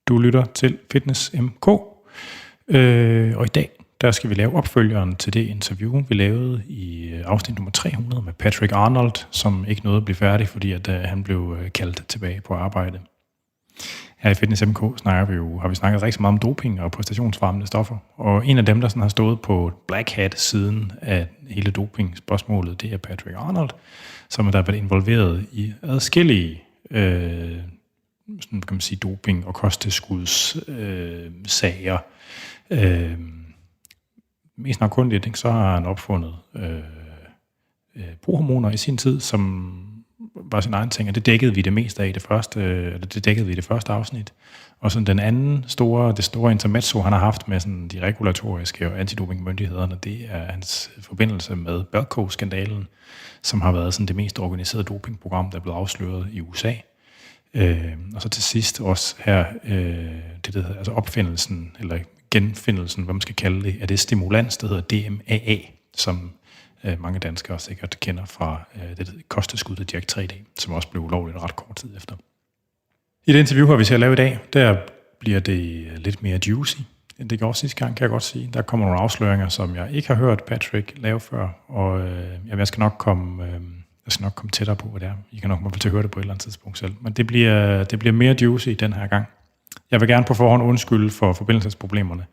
Du lytter til Fitness MK, og i dag der skal vi lave opfølgeren til det interview, vi lavede i afsnit nummer 300 med Patrick Arnold, som ikke nåede at blive færdig, fordi at han blev kaldt tilbage på arbejde. Her i Fitness MK har vi snakket rigtig meget om doping og præstationsfremmende stoffer, og en af dem, der sådan har stået på Black Hat-siden af hele doping-spørgsmålet, det er Patrick Arnold, som der har været involveret i adskillige sådan kan man sige, doping- og kosttilskuds sager. Mest navnkundigt, ikke, så har han opfundet pro-hormoner i sin tid, som var sin egen ting, og det dækkede vi det meste af i det første afsnit. Og sådan den anden det store intermezzo, han har haft med sådan de regulatoriske og antidopingmyndighederne, det er hans forbindelse med BALCO-skandalen, som har været sådan det mest organiserede dopingprogram, der er blevet afsløret i USA. Og så til sidst også her, det der hedder, altså opfindelsen, eller genfindelsen, hvad man skal kalde det, af det stimulans, der hedder DMAA, som mange danskere sikkert kender fra det kosttilskud til Jack 3D, som også blev ulovligt ret kort tid efter. I det interview, vi skal lave i dag, der bliver det lidt mere juicy, end det gjorde sidste gang, kan jeg godt sige. Der kommer nogle afsløringer, som jeg ikke har hørt Patrick lave før, og jeg skal nok komme tættere på, hvad det er. I kan nok til at høre det på et eller andet tidspunkt selv. Men det bliver mere juicy den her gang. Jeg vil gerne på forhånd undskylde for forbindelsesproblemerne.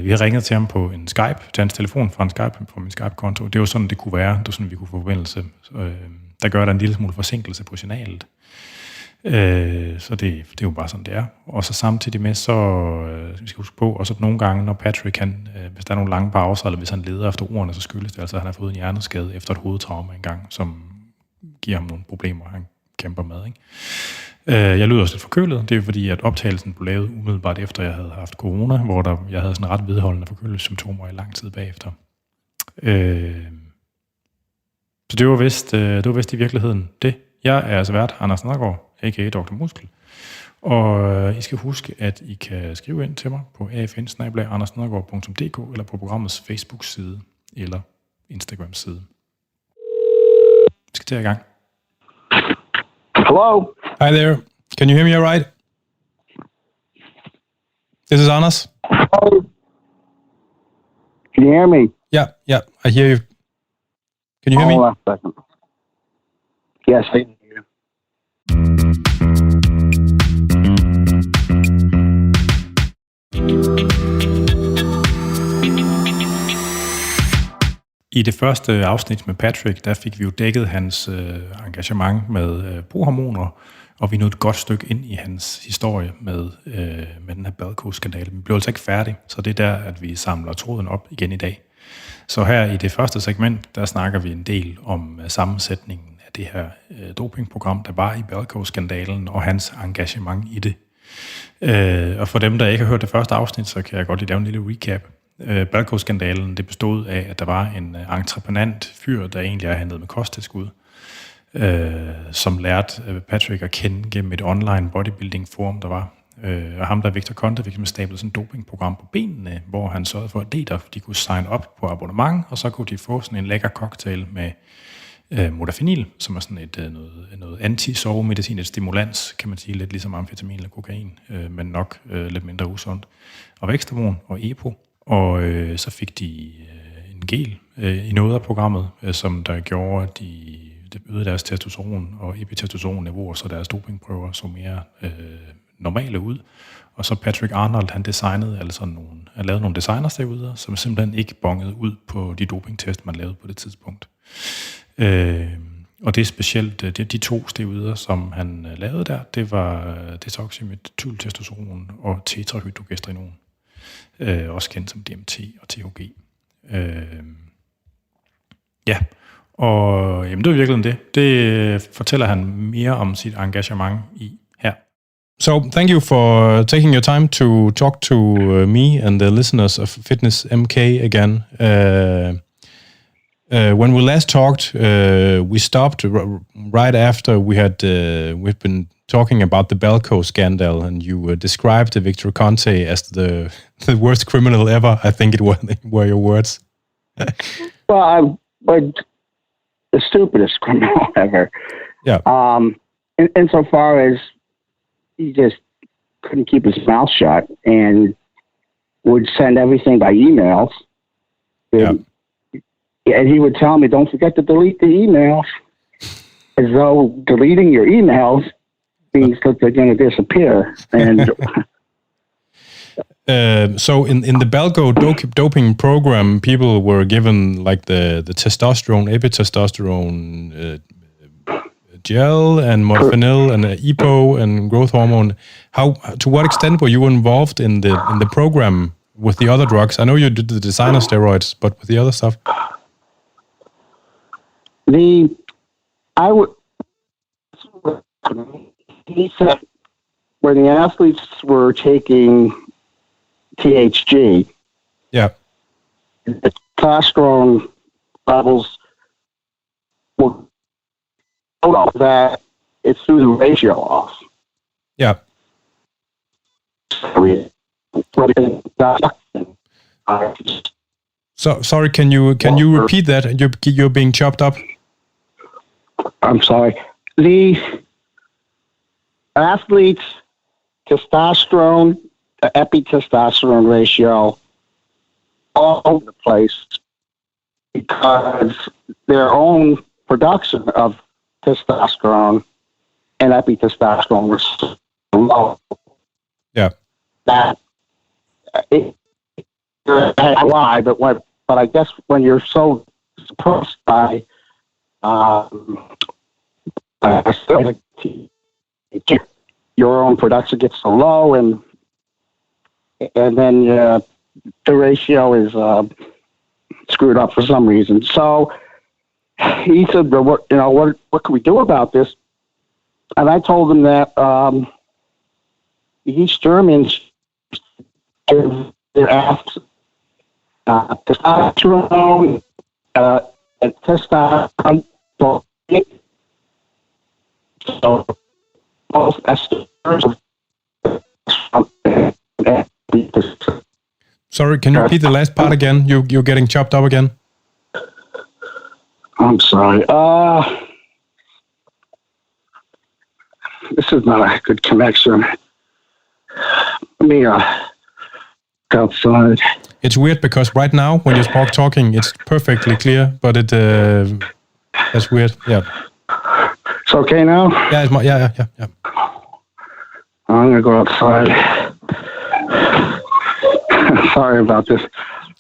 Vi har ringet til ham på en Skype, til hans telefon fra min Skype-konto. Det var sådan, det kunne være. Det var sådan, vi kunne få forbindelse. Der gør der en lille smule forsinkelse på signalet. Så det er jo bare sådan, det er. Og så samtidig med, vi skal huske på, også at nogle gange, når Patrick, hvis der er nogle lange pauser, eller hvis han leder efter ordene, så skyldes det altså, at han har fået en hjerneskade efter et hovedtraume engang, som giver ham nogle problemer, han kæmper med, ikke? Jeg lyder også lidt forkølet. Det er fordi, at optagelsen blev lavet umiddelbart efter, jeg havde haft corona, hvor jeg havde sådan ret vedholdende forkølelsessymptomer i lang tid bagefter. Så det var vist i virkeligheden det. Jeg er altså vært Anders Nørgaard, a.k.a. Dr. Muskel. Og I skal huske, at I kan skrive ind til mig på afn@andersnørgaard.dk eller på programmets Facebook-side eller Instagram-side. Vi skal til i gang. Hello? Hi there. Can you hear me all right? This is Anders. Hello? Can you hear me? Yeah, I hear you. Can you hear me? Hold on a second. Yes, I can hear you. I det første afsnit med Patrick, der fik vi jo dækket hans engagement med pro-hormoner, og vi nåede et godt stykke ind i hans historie med den her BALCO-skandale. Vi blev altså ikke færdige, så det er der, at vi samler tråden op igen i dag. Så her i det første segment, der snakker vi en del om sammensætningen af det her dopingprogram, der var i BALCO-skandalen, og hans engagement i det. Og for dem, der ikke har hørt det første afsnit, så kan jeg godt lige lave en lille recap. BALCO-skandalen, det bestod af, at der var en entreprenant fyr, der egentlig er handlet med kosttilskud, som lærte Patrick at kende gennem et online bodybuilding forum, der var. Og ham, der Victor Conte, fik stablet sådan et dopingprogram på benene, hvor han sørgede for, at de kunne sign op på abonnement, og så kunne de få sådan en lækker cocktail med modafinil, som er sådan noget anti-sovemedicin, et stimulans, kan man sige, lidt ligesom amfetamin eller kokain, men nok lidt mindre usundt, og væksthormon og EPO. Og så fik de en gel i noget af programmet, som der gjorde, at det øgede deres testosteron og epitestosteron-niveauer, så deres dopingprøver så mere normale ud. Og så Patrick Arnold, han lavede nogle designersteroider, som simpelthen ikke bongede ud på de dopingtest, man lavede på det tidspunkt. Og det er specielt de 2 steroider, som han lavede der, det var desoxymetyltestosteron og tetrahydrogestrenon. Også kendt som DMT og THG. Og jamen, det er virkelig det. Det fortæller han mere om sit engagement i her. So, thank you for taking your time to talk to me and the listeners of Fitness MK again. When we last talked, we stopped right after we've been talking about the BALCO scandal, and you described Victor Conte as the worst criminal ever. I think were your words. Well, the stupidest criminal ever. Yeah. Insofar as he just couldn't keep his mouth shut and would send everything by emails. And he would tell me, don't forget to delete the emails, as though deleting your emails means that they're going to disappear. And so in the BALCO doping program, people were given like the testosterone, epitestosterone gel and morphinil and EPO and growth hormone. To what extent were you involved in the program with the other drugs? I know you did the designersteroids, but with the other stuff? He said when the athletes were taking THG, the testosterone levels were that it threw the ratio off. Yeah. So sorry, can you repeat that? You're being chopped up. I'm sorry. The athletes' testosterone, epitestosterone ratio, all over the place because their own production of testosterone and epitestosterone was so low. Yeah. That why, but I guess when you're so suppressed by your own production gets so low, and then the ratio is screwed up for some reason. So he said, "What can we do about this?" And I told him that the East Germans give their athletes testosterone and testosterone. So both esters. Sorry, can you repeat the last part again? You're getting chopped up again. I'm sorry. This is not a good connection. Let me go outside. It's weird because right now when you're talking, it's perfectly clear, but that's weird. Yeah. It's okay now? Yeah, yeah. I'm gonna go outside. Sorry about this.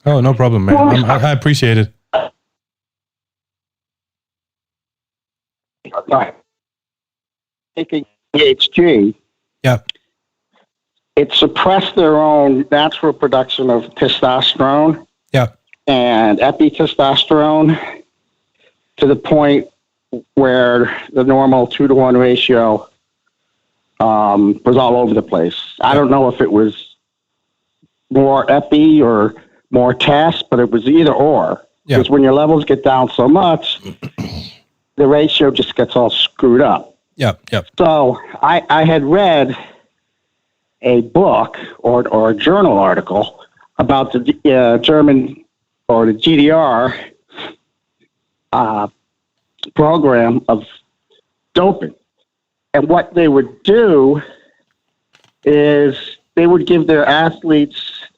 Oh, no problem, man. I appreciate it. Taking THG, it suppressed their own natural production of testosterone and epitestosterone to the point where the normal 2-to-1 ratio was all over the place. I don't know if it was more epi or more test, but it was either or. Because when your levels get down so much, the ratio just gets all screwed up. So I had read a book or a journal article about the German or the GDR program of doping. And what they would do is they would give their athletes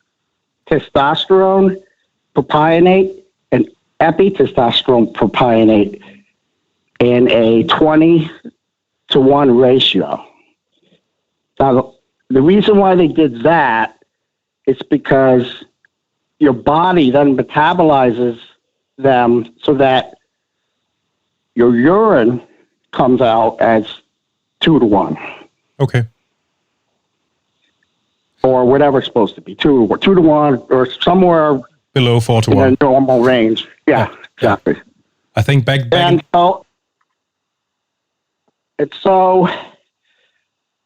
testosterone propionate and epitestosterone propionate in a 20-to-1 ratio. Now, the reason why they did that is because your body then metabolizes them so that your urine comes out as 2-to-1. Okay. Or whatever it's supposed to be, 2-to-1, or somewhere below 4-to-1 in a normal range. Yeah, exactly. I think back and so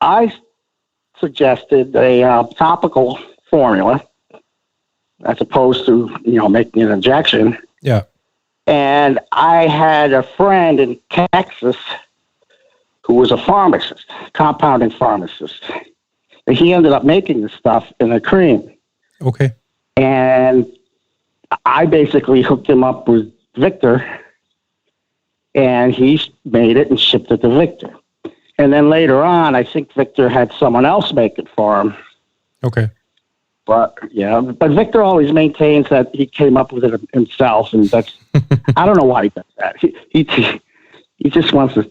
I suggested a topical formula as opposed to making an injection. Yeah. And I had a friend in Texas who was a pharmacist, compounding pharmacist. And he ended up making the stuff in a cream. Okay. And I basically hooked him up with Victor, and he made it and shipped it to Victor. And then later on, I think Victor had someone else make it for him. Okay. But Victor always maintains that he came up with it himself, and that's I don't know why he does that. He just wants to.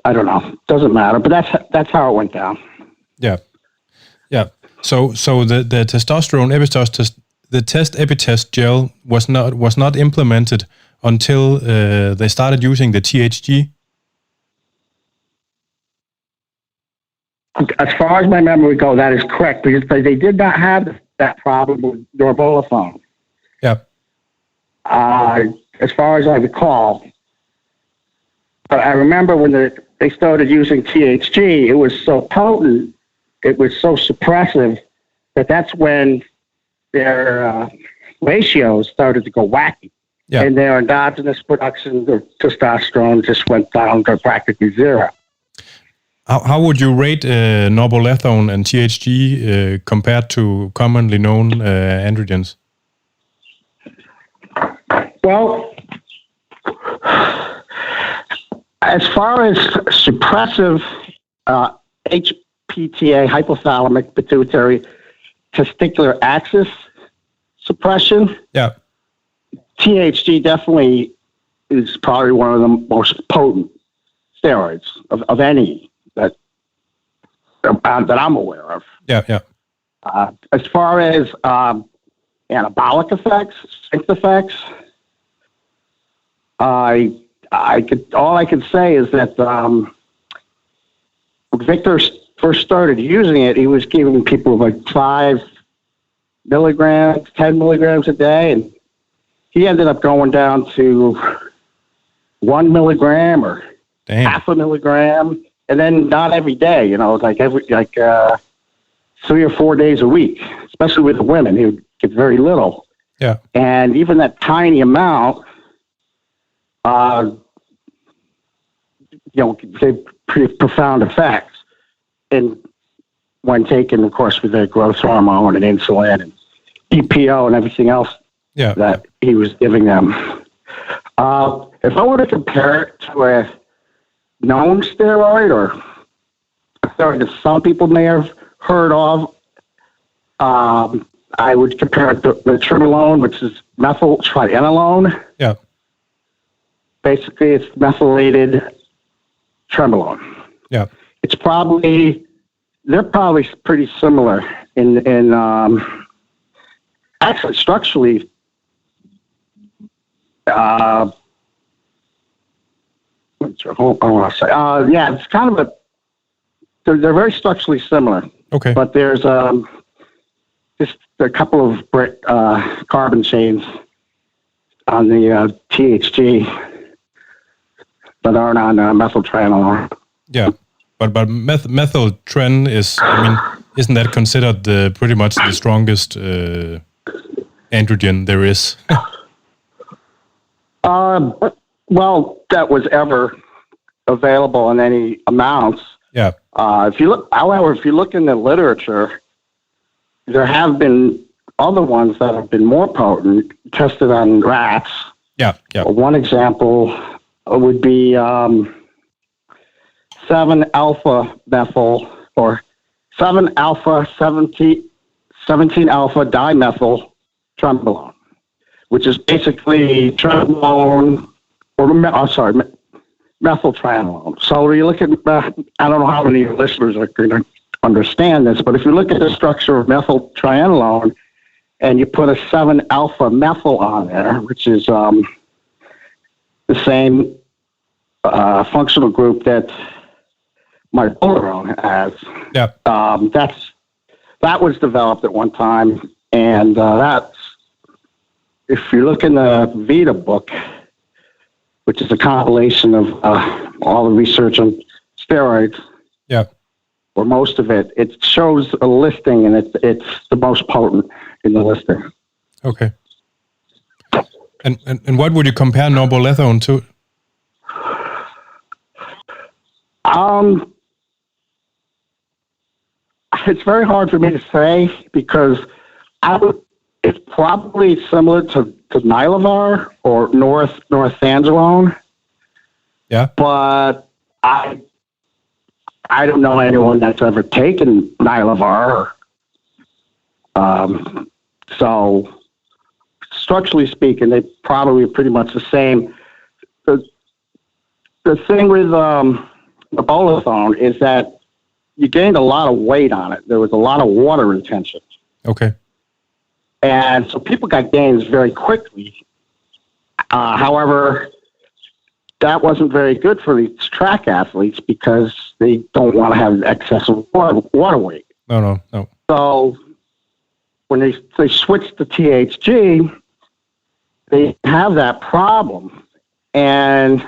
I don't know. Doesn't matter. But that's how it went down. Yeah. So the testosterone the test epitest gel was not implemented until they started using the THG. As far as my memory goes, that is correct, because they did not have that problem with norbolethone. Yeah. As far as I recall. But I remember when they started using THG, it was so potent, it was so suppressive, that's when their ratios started to go wacky. Yeah. And their endogenous production of testosterone just went down to practically zero. How would you rate norbolethone and THG compared to commonly known androgens? Well, as far as suppressive HPTA, hypothalamic pituitary testicular axis suppression, THG definitely is probably one of the most potent steroids of any that I'm aware of. As far as anabolic effects, strength effects, all I can say is that when Victor first started using it, he was giving people like 5 milligrams, 10 milligrams a day, and he ended up going down to 1 milligram or half a milligram, and then not every day, like 3 or 4 days a week, especially with the women. He would get very little. Yeah. And even that tiny amount, they pretty profound effects. And when taken, of course, with the growth hormone and insulin and EPO and everything else that he was giving them. If I were to compare it to a known steroid or a steroid that some people may have heard of, I would compare it to the trimalone, which is methyltrianolone. Yeah. Basically, it's methylated trembolone. Yeah. They're probably pretty similar in actually structurally. It's kind of they're very structurally similar. Okay. But there's just a couple of carbon chains on the THG that aren't on methyltrianolone. Yeah. But methyltren isn't that considered pretty much the strongest androgen there is? Well, that was ever available in any amounts. Yeah. If you look in the literature, there have been other ones that have been more potent, tested on rats. Yeah. Yeah. One example would be 7-alpha methyl or 7-alpha 17-alpha dimethyl trembolone, which is basically trembolone methyltrianolone. So you look at, I don't know how many listeners are going to understand this, but if you look at the structure of methyltrianolone and you put a 7-alpha methyl on there, which is the same functional group that my Polarone has. Yeah. That was developed at one time, and that's, if you look in the Vita book, which is a compilation of all the research on steroids. Yeah. Or most of it, it shows a listing, and it's the most potent in the listing. Okay. And what would you compare norbolethone to? It's very hard for me to say because it's probably similar to Nilevar or norethindrone. Yeah. But I don't know anyone that's ever taken Nylavar. So structurally speaking, they probably are pretty much the same. The thing with the Bolathone is that you gained a lot of weight on it. There was a lot of water retention. Okay. And so people got gains very quickly. However, that wasn't very good for these track athletes because they don't want to have excessive water weight. No. So when they switched to THG, they have that problem. And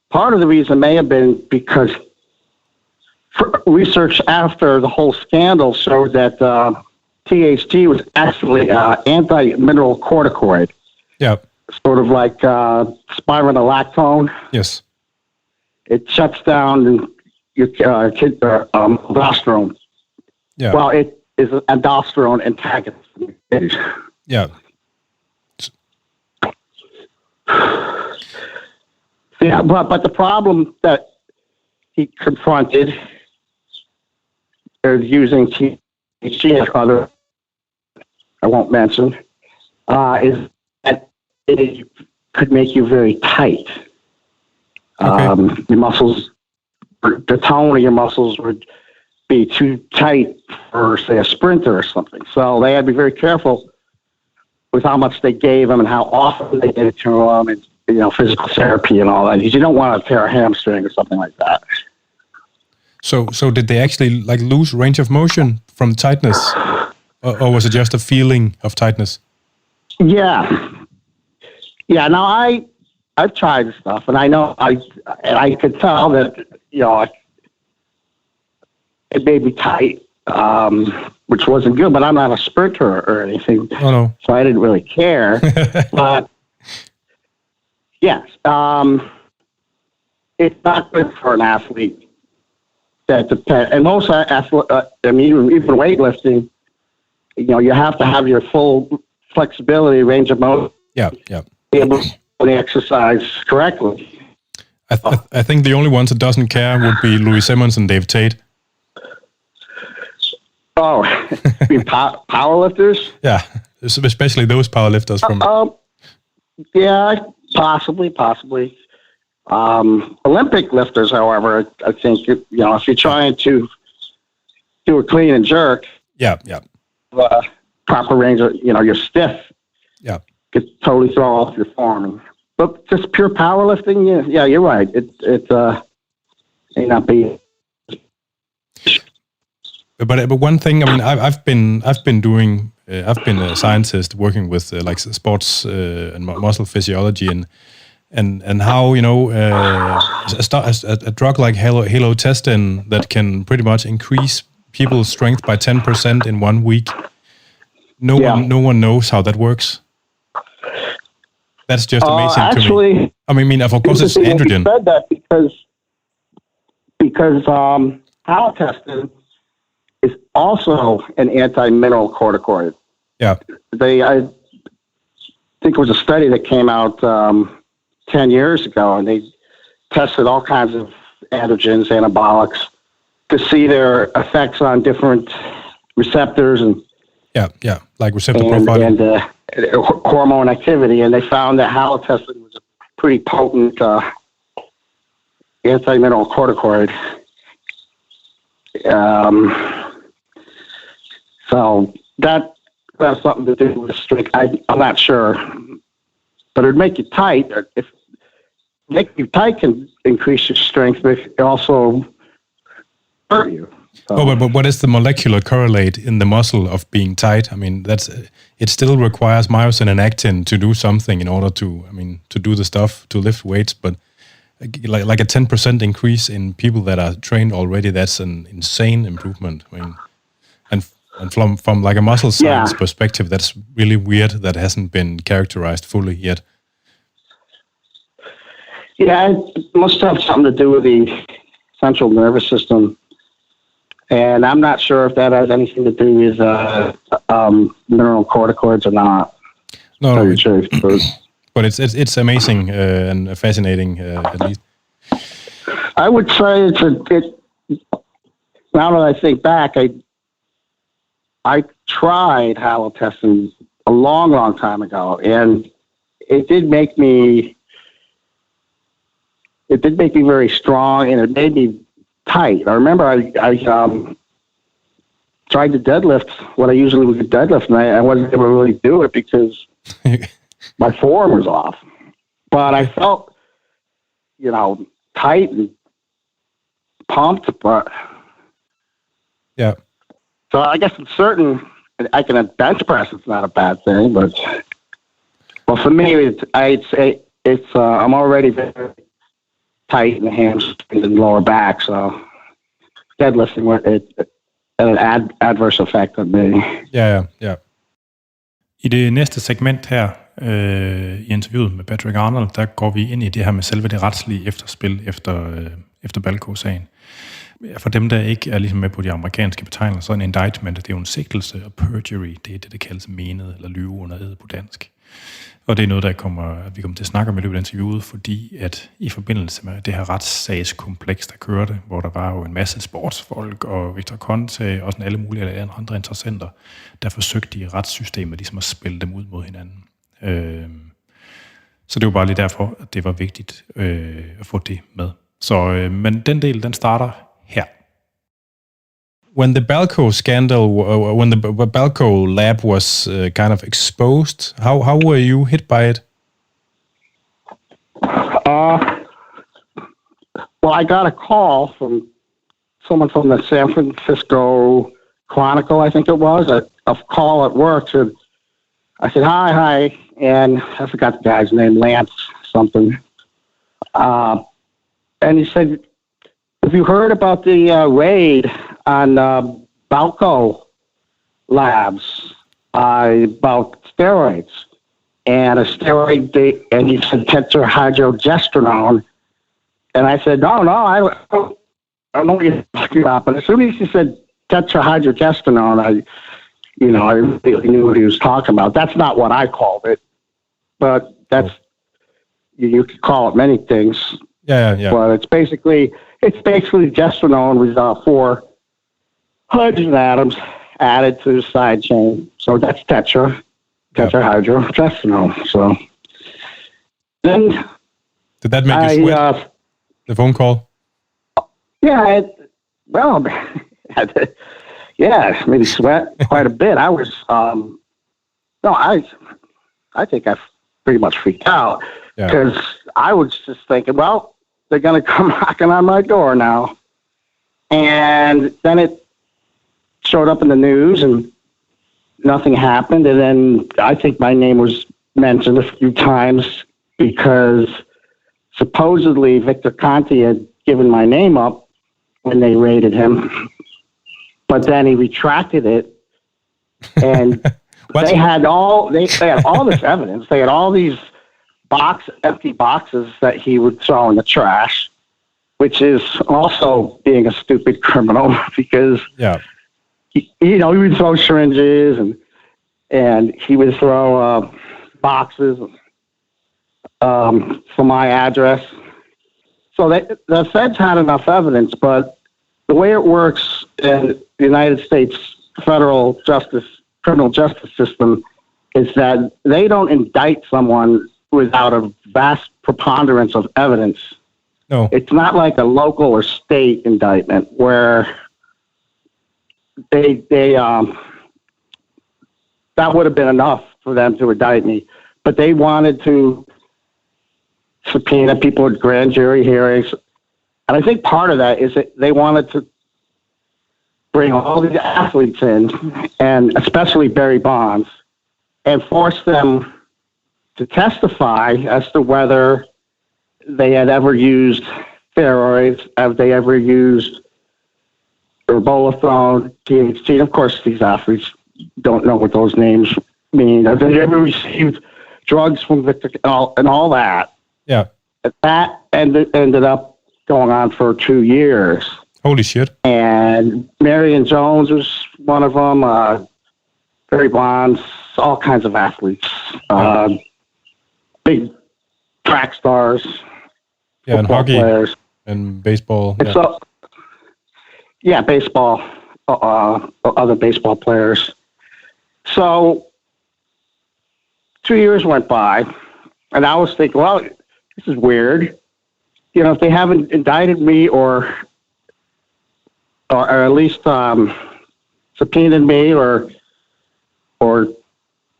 part of the reason may have been because research after the whole scandal showed that THG was actually anti-mineral corticoid. Yeah. Sort of like spironolactone. Yes. It shuts down your aldosterone. Yeah. Well, it is an aldosterone antagonist. Yeah. Yeah, but the problem that he confronted is using THC and other, I won't mention, is that it could make you very tight. Okay. Your muscles, the tone of your muscles would be too tight for, say, a sprinter or something. So they had to be very careful with how much they gave them and how often they did it to them, and physical therapy and all that. You don't want to tear a hamstring or something like that. So did they actually lose range of motion from tightness, or was it just a feeling of tightness? Yeah. Now I've tried stuff, and I know I could tell that it made me tight, which wasn't good. But I'm not a sprinter or anything, no. So I didn't really care. But yes, it's not good for an athlete. That depends, and most athletes, even weightlifting, you have to have your full flexibility, range of motion. Yeah. Be able to exercise correctly. I think the only ones that doesn't care would be Louis Simmons and Dave Tate. Oh, powerlifters? Yeah, especially those powerlifters from. Yeah, possibly. Olympic lifters, however, I think if you're trying to do a clean and jerk, proper range of, you're stiff. Yeah, could totally throw off your form. But just pure powerlifting, yeah, you're right. It may not be. But one thing, I've been a scientist working with sports and muscle physiology and how a drug like halotestin that can pretty much increase people's strength by 10% in 1 week. No one knows how that works. That's just amazing actually, to me. Of course, it's androgen. Said that because halotestin is also an anti-mineral corticoid. Yeah. I think it was a study that came out 10 years ago, and they tested all kinds of androgens, anabolics, to see their effects on different receptors and like receptor profiling and hormone activity, and they found that halotestin was a pretty potent anti-mineral corticoid. So that has something to do with strength. I'm not sure, but it'd make you tight. If make you tight can increase your strength, but it also hurt you. So. But what is the molecular correlate in the muscle of being tight? It still requires myosin and actin to do something in order to do the stuff, to lift weights. But like a 10% increase in people that are trained already, that's an insane improvement. And from like a muscle science perspective, that's really weird. That hasn't been characterized fully yet. Yeah, it must have something to do with the central nervous system. And I'm not sure if that has anything to do with mineral corticoids or not. No, tell you the truth, but it's amazing and fascinating at least. I would say now that I think back, I tried halotestin a long, long time ago, and it did make me very strong, and it made me tight. I remember I tried to deadlift what I usually would deadlift, and I wasn't able to really do it because my form was off. But I felt, tight and pumped, but yeah. So I guess it's certain I can bench press. It's not a bad thing, but for me, I'd say it's I'm already very tight in the hamstring and lower back, so deadlifting it had an adverse effect on me. Ja. I det næste segment her i interviewet med Patrick Arnold, der går vi ind i det her med selve det retslige efterspil efter BALCO-sagen. For dem, der ikke er ligesom med på de amerikanske betegnelser, så en indictment, det er jo en sigtelse, og perjury, det er det, der kaldes menet, eller lyve under ed på dansk. Og det er noget, vi kommer til at snakke om i løbet af interviewet, fordi at i forbindelse med det her retssagskompleks, der kørte, hvor der var jo en masse sportsfolk og Victor Conte og sådan alle mulige andre interessenter, der forsøgte i retssystemet ligesom at spille dem ud mod hinanden. Så det var bare lige derfor, at det var vigtigt at få det med. Så, men den del, den starter her. When the BALCO scandal, when the BALCO lab was kind of exposed, how were you hit by it? Well, I got a call from someone from the San Francisco Chronicle, I think it was, a call at work. I said, hi, and I forgot the guy's name, Lance something. And he said, have you heard about the raid on BALCO labs about steroids? And a steroid, and he said tetrahydrogesterone. And I said, no, I don't know what you're talking about. But as soon as he said tetrahydrogesterone, I really knew what he was talking about. That's not what I called it, but that's you could call it many things. Yeah. But it's basically gesterone with 4 hydrogen atoms added to the side chain. So that's tetrahydrogesterone. So then, did that make you sweat? The phone call? Yeah. It made me sweat quite a bit. I was I think I pretty much freaked out because I was just thinking, well, they're going to come knocking on my door now. And then it showed up in the news and nothing happened. And then I think my name was mentioned a few times because supposedly Victor Conte had given my name up when they raided him. But then he retracted it. And they had all this evidence. They had all these empty boxes that he would throw in the trash, which is also being a stupid criminal because he would throw syringes and he would throw boxes for my address. So the feds had enough evidence, but the way it works in the United States federal criminal justice system is that they don't indict someone without a vast preponderance of evidence. No. It's not like a local or state indictment where they that would have been enough for them to indict me. But they wanted to subpoena people at grand jury hearings. And I think part of that is that they wanted to bring all these athletes in, and especially Barry Bonds, and force them to testify as to whether they had ever used steroids, have they ever used erbolethone, THC. And of course, these athletes don't know what those names mean. Have they ever received drugs from Victor and all that? Yeah. That ended up going on for 2 years. Holy shit. And Marion Jones was one of them. Barry Bonds, all kinds of athletes. Big track stars. Yeah, and hockey players. and baseball. And Yeah, baseball, other baseball players. So 2 years went by, and I was thinking, well, this is weird. You know, if they haven't indicted me or at least subpoenaed me or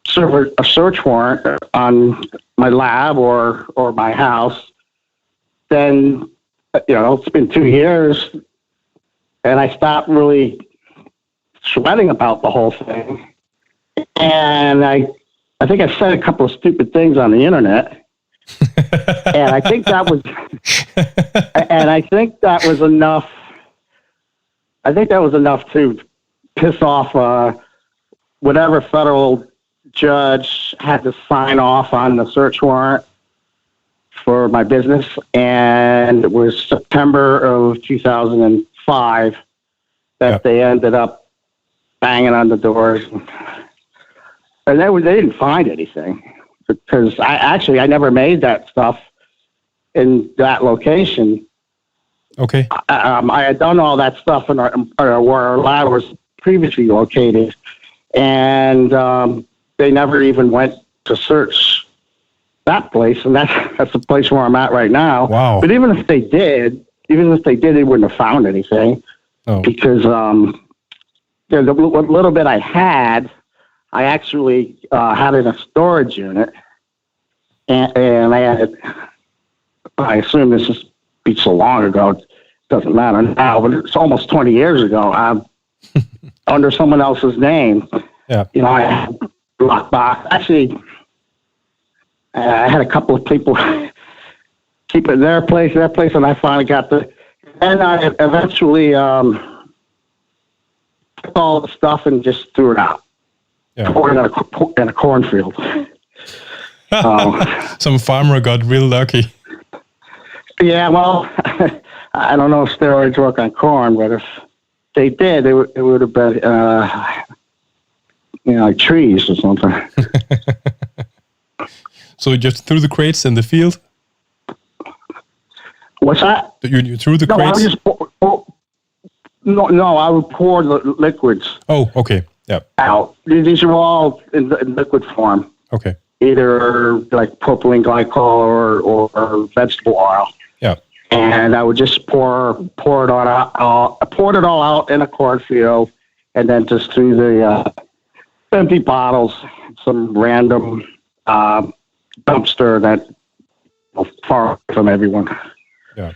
serve a search warrant on my lab or my house, then, you know, it's been 2 years, and I stopped really sweating about the whole thing. And I think I said a couple of stupid things on the internet. And I think that was enough. I think that was enough to piss off whatever federal judge had to sign off on the search warrant for my business. And it was September of 2005 that they ended up banging on the doors. And they didn't find anything, because I never made that stuff in that location. Okay. I had done all that stuff in where our lab was previously located, and they never even went to search that place, and that's the place where I'm at right now. Wow. But even if they did, they wouldn't have found anything, because the little bit I had, I actually had in a storage unit, and I assume this is so long ago, it doesn't matter now, but it's almost 20 years ago, under someone else's name. Yeah. You know, I had a lockbox. Actually, I had a couple of people keep it their place, and I finally got and I eventually took all the stuff and just threw it out. Yeah. Or in a cornfield. Some farmer got real lucky. Yeah, well, I don't know if steroids work on corn, but if they did, it would have been, like trees or something. So you just threw the crates in the field? What's that? You threw the crates? I would pour the liquids. Oh, okay. Yeah. Out. These are all in liquid form. Okay. Either like propylene glycol or vegetable oil. Yeah. And I would just pour it all out. I poured it all out in a cornfield, and then just threw the empty bottles, some random dumpster that far from everyone. Yeah.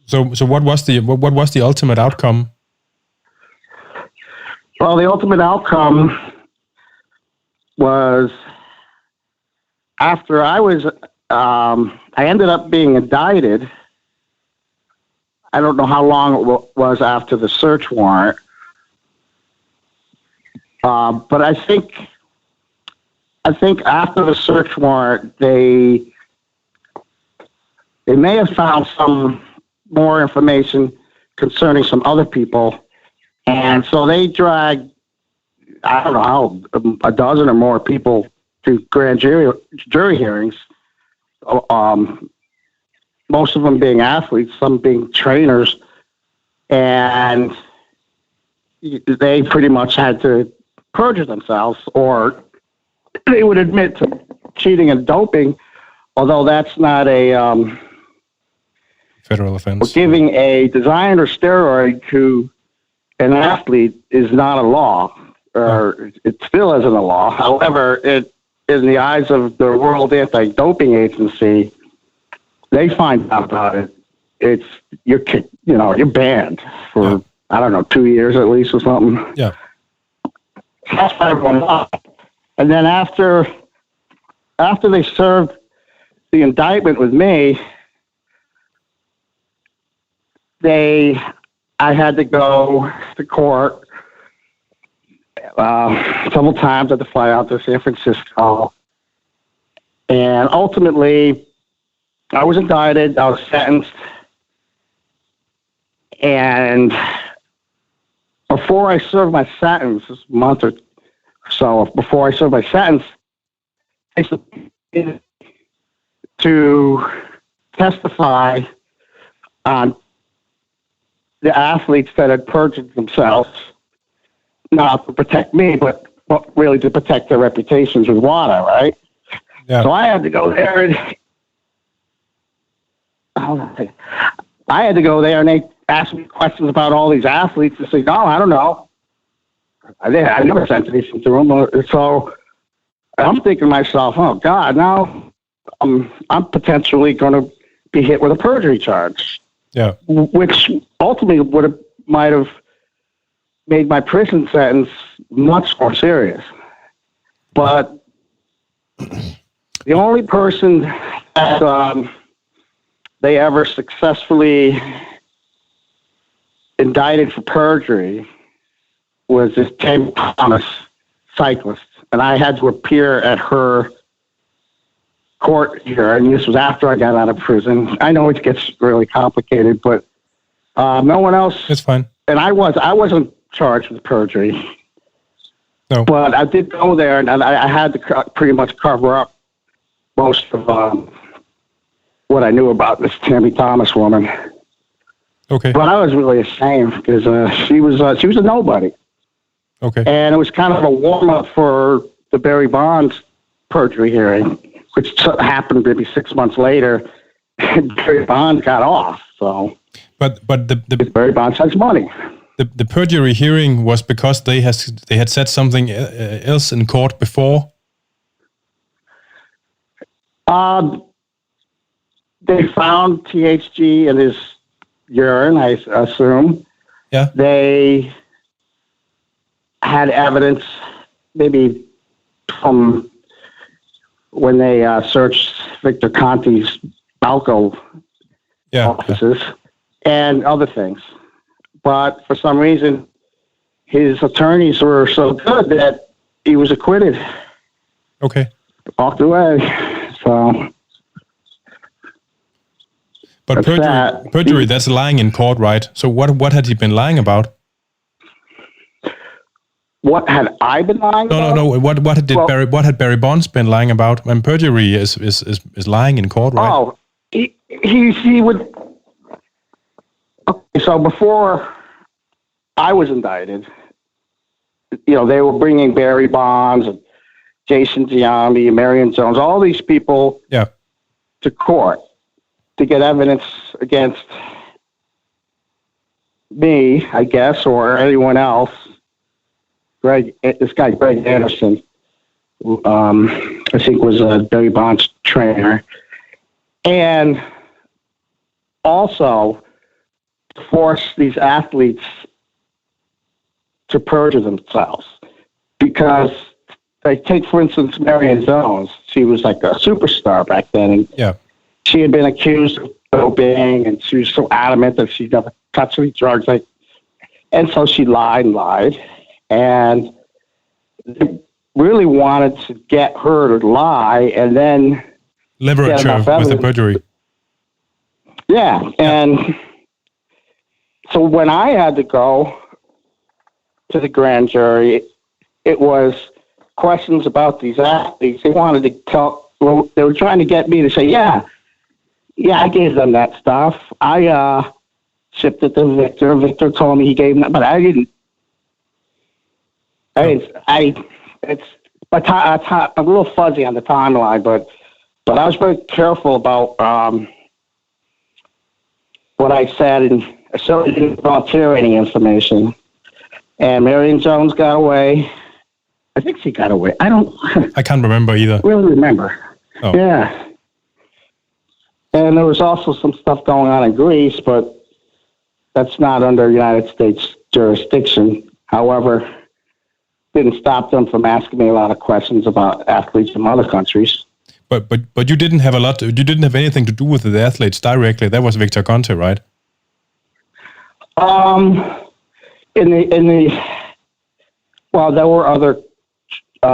So what was the ultimate outcome? Well, the ultimate outcome was after I ended up being indicted. I don't know how long it was after the search warrant, but I think after the search warrant, they may have found some more information concerning some other people. And so they dragged, I don't know how, a dozen or more people to grand jury hearings, most of them being athletes, some being trainers, and they pretty much had to perjure themselves, or they would admit to cheating and doping, although that's not a federal offense. Giving a designer steroid to an athlete is not a law, or it still isn't a law. However, in the eyes of the World Anti-Doping Agency, they find out about it. You're banned for I don't know 2 years at least or something. Yeah, that's what everyone thought. And then after they served the indictment with me, I had to go to court several times. I had to fly out to San Francisco. And ultimately, I was indicted. I was sentenced. And before I served my sentence, this month or so before I served my sentence, I submitted to testify on the athletes that had perjured themselves, not to protect me, but really to protect their reputations with WADA, right? Yeah. So I had to go there and they asked me questions about all these athletes and say, no, I don't know. I never sent anything to them. So I'm thinking to myself, oh God, now I'm potentially going to be hit with a perjury charge. Yeah. Which ultimately might have made my prison sentence much more serious. But the only person that they ever successfully indicted for perjury was this Tammy Thomas cyclist. And I had to appear at her court here, and this was after I got out of prison. I know it gets really complicated, but no one else. It's fine. And I wasn't charged with perjury. No. But I did go there, and I had to pretty much cover up most of what I knew about this Tammy Thomas woman. Okay. But I was really ashamed because she was a nobody. Okay. And it was kind of a warm-up for the Barry Bonds perjury hearing, which happened maybe 6 months later, and Barry Bonds got off. So, but the Barry Bonds has money. The perjury hearing was because they had said something else in court before. They found THC in his urine, I assume. Yeah. They had evidence, maybe from when they searched Victor Conti's BALCO offices and other things. But for some reason, his attorneys were so good that he was acquitted. Okay. Walked away. So. But perjury, that's lying in court, right? So what had he been lying about? What had I been lying about? No. What had Barry Bonds been lying about? And perjury is lying in court, right? Oh, he would. Okay, so before I was indicted, they were bringing Barry Bonds and Jason Giambi and Marion Jones, all these people to court to get evidence against me, I guess, or anyone else. This guy, Greg Anderson, I think was a Barry Bonds trainer. And also force these athletes to perjure themselves. Because, take, for instance, Marion Jones. She was like a superstar back then. And she had been accused of doping, and she was so adamant that she never touched any drugs. And so she lied. And they really wanted to get her to lie and then leverage her with the perjury. Yeah. And so when I had to go to the grand jury, it was questions about these athletes. They wanted to they were trying to get me to say, yeah, I gave them that stuff. I shipped it to Victor. Victor told me he gave them that, but I didn't. It's I'm a little fuzzy on the timeline, but I was very careful about what I said, and I certainly didn't volunteer any information. And Marion Jones got away. I think she got away. I can't remember either. Really remember. Oh. Yeah. And there was also some stuff going on in Greece, but that's not under United States jurisdiction. However, didn't stop them from asking me a lot of questions about athletes from other countries. But you didn't have you didn't have anything to do with the athletes directly. That was Victor Conti, right? Well, there were other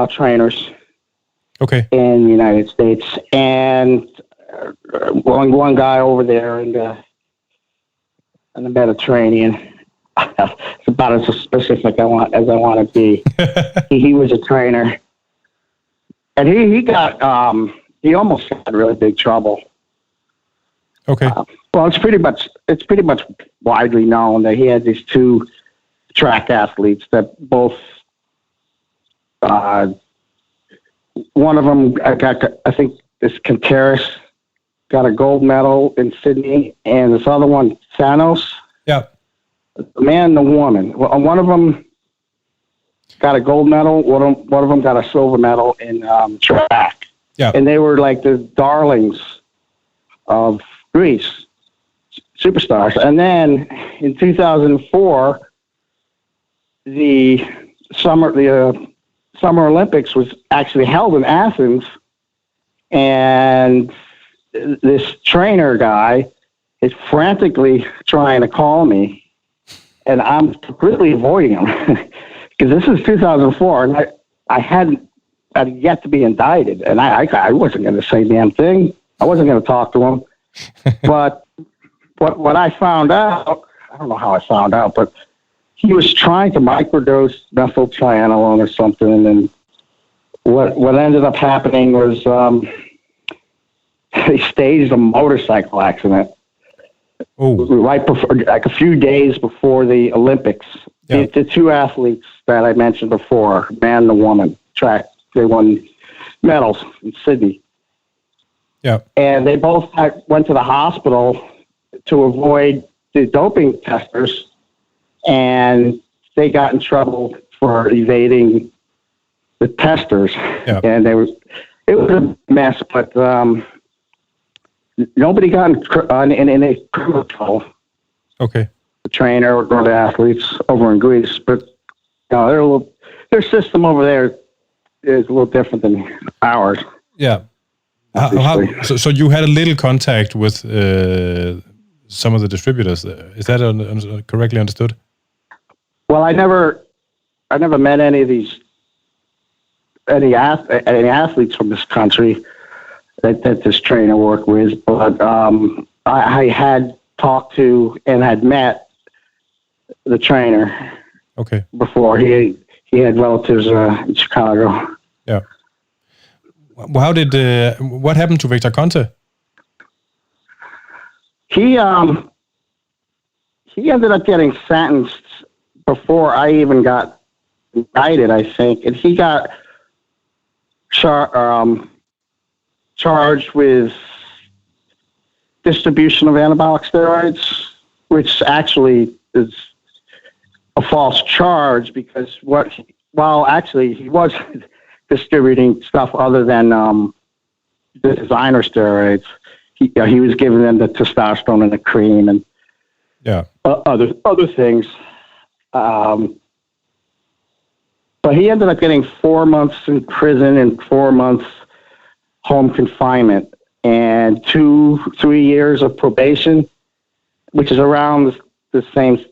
trainers. Okay. In the United States, and one guy over there in the Mediterranean. It's about as specific as I want to be. He was a trainer, and he got he almost got in really big trouble. Okay. Well, it's pretty much widely known that he had these two track athletes that both. One of them I think this Contreras got a gold medal in Sydney, and this other one, Thanos. Yeah. The man and the woman. Well, one of them got a gold medal. One of them got a silver medal in track. Yeah. And they were like the darlings of Greece, superstars. And then in 2004, the Summer Olympics was actually held in Athens, and this trainer guy is frantically trying to call me, and I'm completely avoiding him because this is 2004, and I hadn't yet to be indicted, and I wasn't going to say damn thing. I wasn't going to talk to him. But what I found out, I don't know how I found out, but he was trying to microdose methyltrianolone or something, and what ended up happening was he staged a motorcycle accident. Oh. Right before, like a few days before the Olympics. Yeah. The two athletes that I mentioned before, man and the woman, track, they won medals in Sydney. Yeah. And they both went to the hospital to avoid the doping testers, and they got in trouble for evading the testers. Yeah. And it was a mess, but nobody got in a criminal trouble. Okay. The trainer or the athletes over in Greece, but their system over there is a little different than ours. Yeah. So you had a little contact with some of the distributors. Is that correctly understood? Well, I never met any of these any athletes from this country that this trainer worked with, but I had talked to and had met the trainer. Okay. Before he had relatives in Chicago. Yeah. Well, what happened to Victor Conte? He ended up getting sentenced before I even got indicted, I think, and he got charged with distribution of anabolic steroids, which actually is a false charge because while actually he was distributing stuff other than the designer steroids, he was giving them the testosterone and the cream and other things. But he ended up getting 4 months in prison and 4 months home confinement and 2-3 years of probation, which is around the same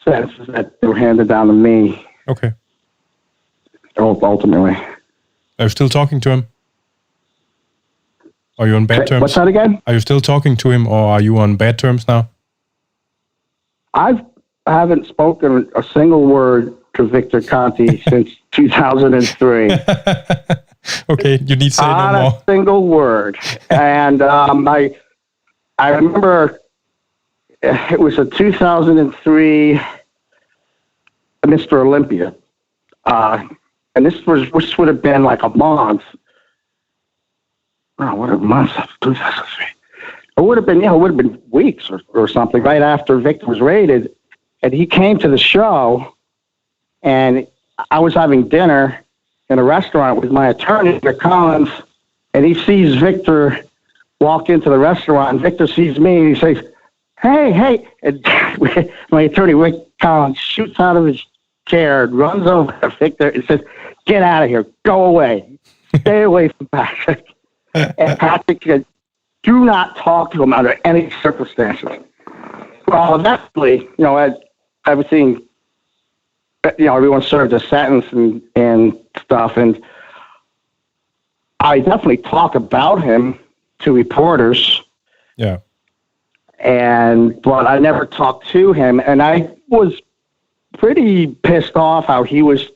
sentences that were handed down to me. Okay. Ultimately. Are you still talking to him? Are you on bad terms? What's that again? Are you still talking to him, or are you on bad terms now? I haven't spoken a single word to Victor Conte since 2003. Okay, you need to say no more. Not a single word. And I remember it was a 2003 Mr. Olympia. And this would have been like a month. Oh, what a month of 2003. It would have been weeks or something right after Victor was raided. And he came to the show, and I was having dinner in a restaurant with my attorney, Rick Collins, and he sees Victor walk into the restaurant, and Victor sees me, and he says, hey. And my attorney, Rick Collins, shoots out of his chair and runs over to Victor and says, get out of here. Go away. Stay away from Patrick. And Patrick said, do not talk to him under any circumstances. Well, eventually, everything, everyone served a sentence and stuff. And I definitely talk about him to reporters. Yeah. But I never talked to him. And I was pretty pissed off how he was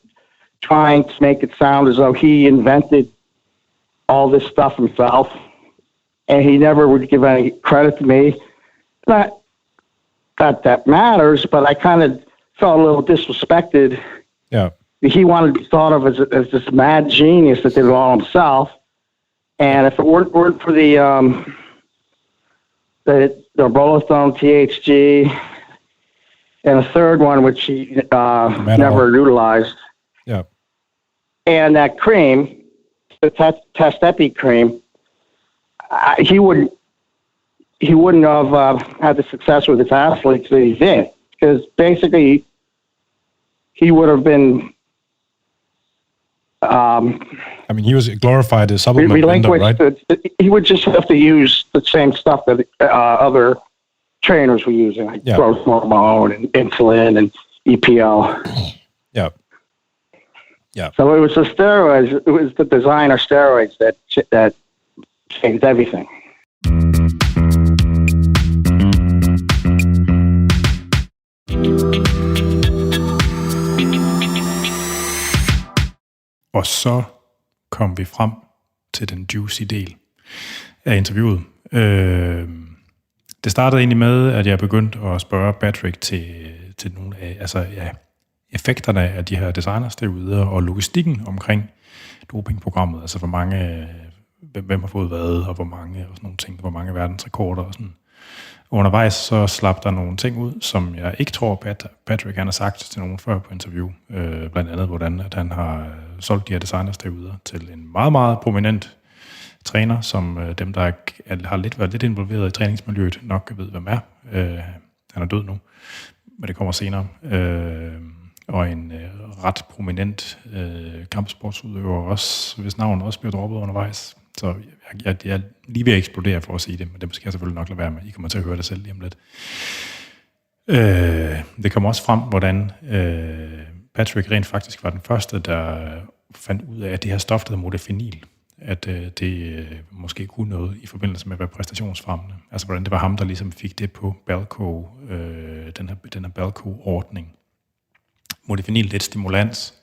trying to make it sound as though he invented all this stuff himself. and he never would give any credit to me. Not that matters, but I kind of felt a little disrespected. Yeah. He wanted to be thought of as this mad genius that did it all himself. And if it weren't for the rollatone, THG, and a third one, which he never utilized. Yeah. And that cream, the test epi cream, he wouldn't have had the success with his athletes that he did, because basically he would have been. He was glorified as supplement vendor, right? He would just have to use the same stuff that other trainers were using, like growth hormone and insulin and EPO. Yeah. Yeah. So it was the steroids. It was the designer steroids that changed everything. Og så kom vi frem til den juicy del af interviewet. Det startede egentlig med, at jeg begyndte at spørge Patrick til nogle af effekterne af de her designersteroider og logistikken omkring dopingprogrammet. Altså hvor mange, hvem har fået hvad, og hvor mange, og sådan nogle ting, hvor mange verdensrekorder og sådan. Undervejs så slap der nogle ting ud, som jeg ikke tror, Patrick han har sagt til nogen før på interview. Blandt andet, hvordan at han har solgt de her designersteroider til en meget, meget prominent træner, som dem, der har været lidt involveret i træningsmiljøet, nok ved, hvem er. Han er død nu, men det kommer senere. Og en ret prominent kampsportsudøver også, hvis navn også bliver droppet undervejs. Så jeg er lige ved at eksplodere for at sige det, men det skal jeg selvfølgelig nok lade være med. I kommer til at høre det selv lige om lidt. Det kom også frem, hvordan Patrick rent faktisk var den første, der fandt ud af, at det her stof, der hedder modafinil, at det måske kunne noget i forbindelse med at være præstationsfremmende. Altså hvordan det var ham, der ligesom fik det på BALCO, den her BALCO-ordning. Modafinil, det er et stimulans,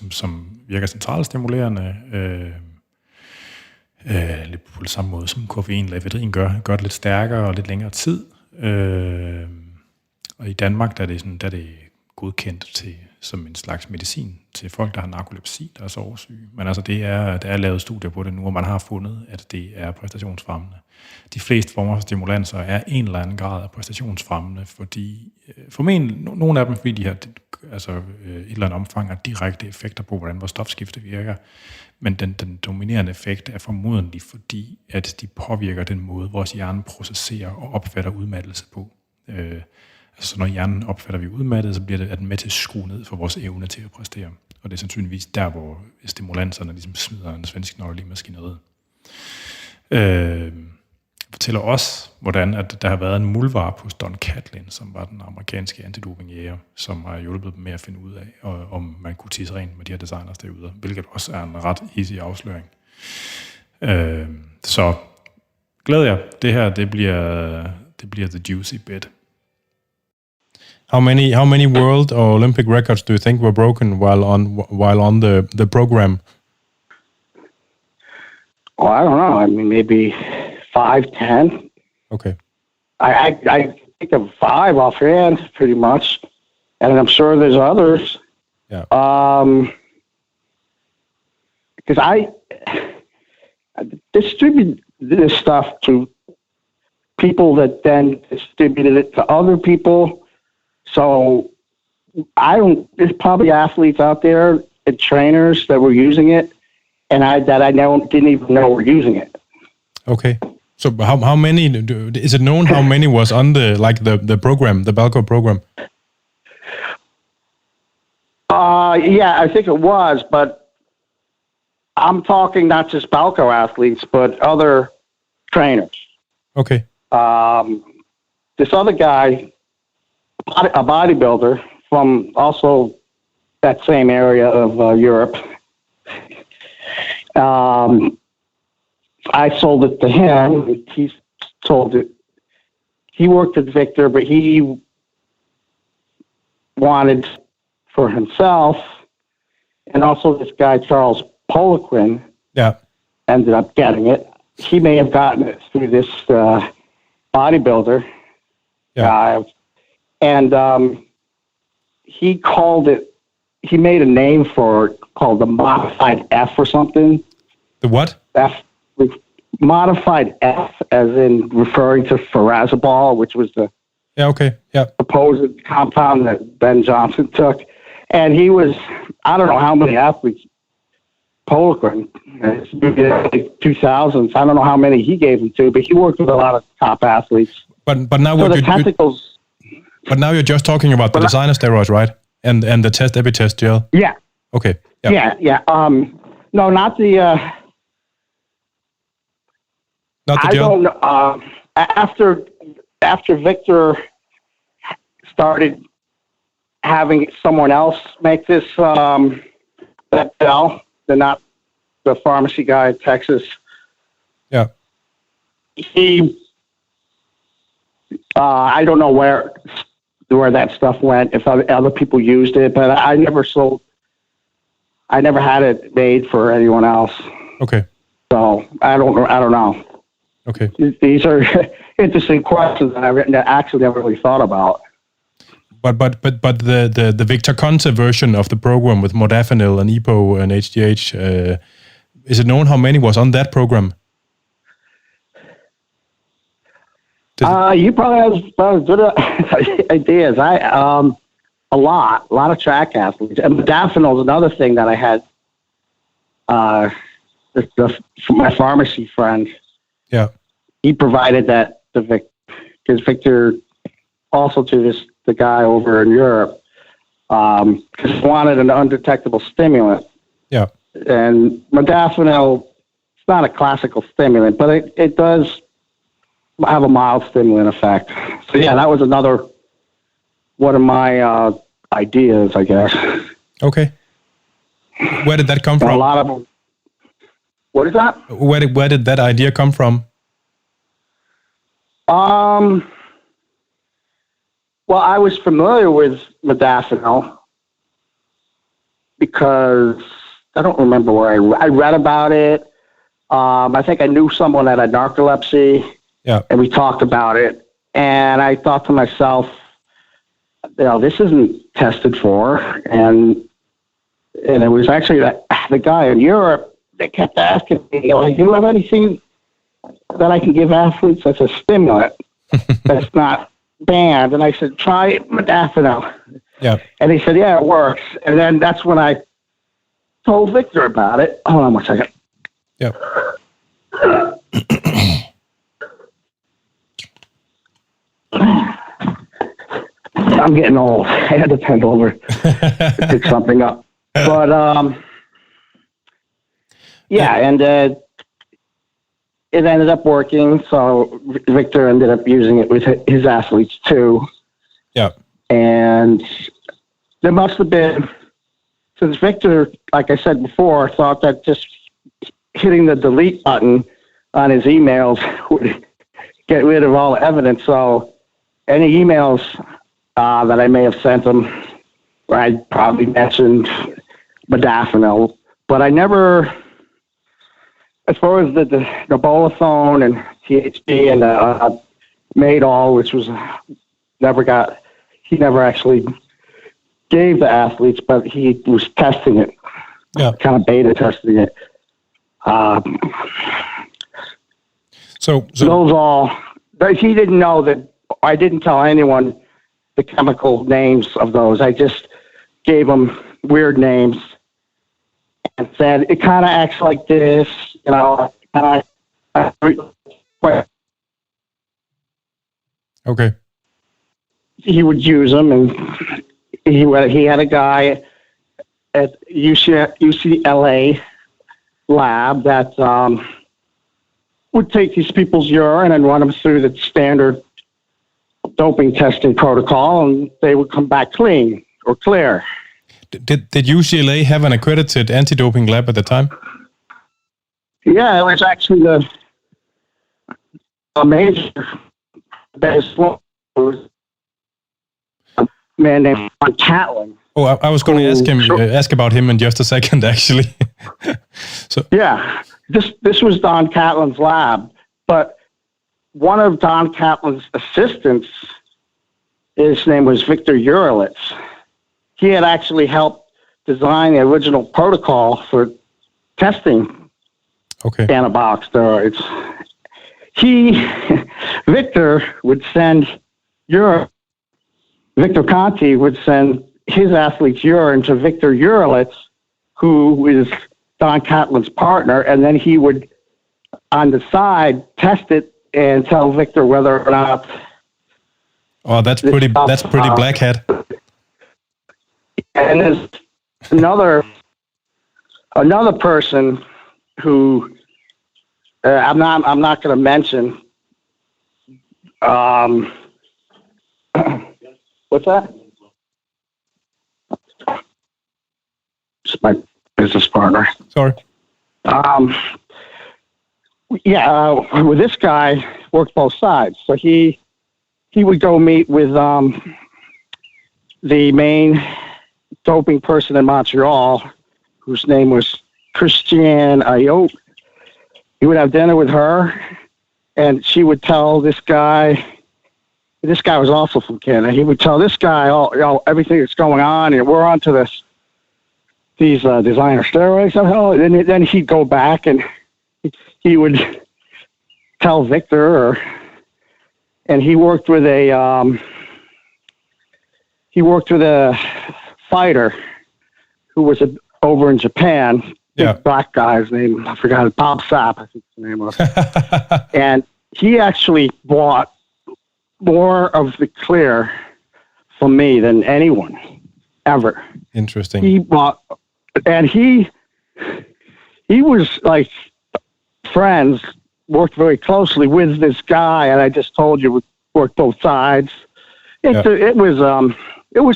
som virker centralstimulerende, lidt på den samme måde som koffein, lavet, gør det lidt stærkere og lidt længere tid. Og i Danmark, der er det godkendt som en slags medicin til folk, der har narkolepsi, der er så oversyge. Men altså der er lavet studier på det nu, og man har fundet, at det er præstationsfremmende. De fleste former for stimulanser er en eller anden grad af præstationsfremmende, fordi formentlig nogle af dem, fordi de har et eller andet omfang af direkte effekter på, hvordan vores stofskifte virker. Men den dominerende effekt er formodentlig, fordi at de påvirker den måde, vores hjerne processerer og opfatter udmattelse på. Så når hjernen opfatter vi udmattet, så bliver den med til at skrue ned for vores evne til at præstere. Og det er sandsynligvis der, hvor stimulanserne ligesom smider en svensk knogle i maskineriet. Fortæller også, hvordan at der har været en muldvarp hos Don Catlin, som var den amerikanske antidopingjæger, som har hjulpet dem med at finde ud af, om man kunne tisse rent med de her designersteroider, hvilket også er en ret hissig afsløring. Så glæder jeg. Det her, det bliver the juicy bit. How many world or Olympic records do you think were broken while on the program? Oh, I don't know. I mean, maybe 5, 10. Okay. I think of 5 offhand, pretty much, and I'm sure there's others. Yeah. Because I distribute this stuff to people that then distributed it to other people. So there's probably athletes out there and trainers that were using it, and didn't even know were using it. Okay. So how many, is it known how many was on the program, the BALCO program? Yeah, I think it was, but I'm talking not just BALCO athletes, but other trainers. Okay. This other guy, a bodybuilder from also that same area of Europe, I sold it to him. He sold it. He worked at Victor, but he wanted for himself, and also this guy Charles Poliquin. Yeah, ended up getting it. he may have gotten it through this bodybuilder guy, and he called it. He made a name for it called the modified F or something. The what? F. Modified F, as in referring to Farazabal, which was the supposed compound that Ben Johnson took. And he was, I don't know how many athletes, Poliquin, 2000s, I don't know how many he gave him to, but he worked with a lot of top athletes. But now so the tentacles. But now you're just talking about the designersteroids, right? And the test epitest gel. Yeah. Okay. Yeah. No, not the. Not the I gel? don't know. After Victor started having someone else make this that gel, not the pharmacy guy in Texas. Yeah. He, I don't know where that stuff went, if other people used it, but I never had it made for anyone else. Okay. So I don't know. Okay. These are interesting questions that I actually never really thought about. But the Victor Conte version of the program with modafinil and EPO and HGH, is it known how many was on that program? You probably have good ideas. A lot of track athletes. And modafinil is another thing that I had. My pharmacy friend. Yeah. He provided that to Victor, because Victor also to the guy over in Europe, because he wanted an undetectable stimulant. Yeah. And modafinil, it's not a classical stimulant, but it does have a mild stimulant effect. So yeah, that was another one of my ideas, I guess. Okay. Where did that come from? A lot of them. What is that? Where did that idea come from? Well, I was familiar with modafinil because I don't remember where I read about it. I think I knew someone that had narcolepsy. Yeah. And we talked about it. And I thought to myself, this isn't tested for. And it was actually the guy in Europe that kept asking me, do you have anything that I can give athletes as a stimulant that's not banned? And I said, try modafinil. Yeah. And he said, yeah, it works. And then that's when I told Victor about it. Hold on one second. Yeah. I'm getting old. I had to bend over to pick something up. But, and it ended up working. So Victor ended up using it with his athletes too. Yeah. And there must have been, since Victor, like I said before, thought that just hitting the delete button on his emails would get rid of all the evidence. So any emails that I may have sent him, where I probably mentioned modafinil, but I never, as far as the norbolethone and THC and Madol, which was he never actually gave the athletes, but he was testing it, kind of beta testing it. So those all, but he didn't know that. I didn't tell anyone the chemical names of those. I just gave them weird names and said, it kind of acts like this, Okay. He would use them, and he had a guy at UCLA lab that would take these people's urine and run them through the standard doping testing protocol, and they would come back clean or clear. Did UCLA have an accredited anti-doping lab at the time? Yeah, it was actually a major best one. It was a man named Von Catlin. Oh, I was going to ask about him in just a second, actually. So yeah, this was Don Catlin's lab, but one of Don Catlin's assistants, his name was Victor Urelitz. He had actually helped design the original protocol for testing anabolic steroids. Victor Conti would send his athlete's urine to Victor Urelitz, who is Don Catlin's partner, and then he would, on the side, test it and tell Victor whether or not. Oh, that's pretty black hat. And there's another person who I'm not going to mention. What's that? It's my business partner. Sorry. Well, this guy worked both sides. So he would go meet with the main doping person in Montreal, whose name was Christiane Ayot. He would have dinner with her, and she would tell this guy. This guy was also from Canada. He would tell this guy everything that's going on, and we're on to these designer steroids somehow. And then he'd go back and he would tell Victor, and he worked with a fighter who was over in Japan. Big black guy's name, I forgot, Bob Sapp, I think the name was. And he actually bought more of the clear from me than anyone ever. Interesting. He bought, and he was like friends, worked very closely with this guy, and I just told you, worked both sides. It was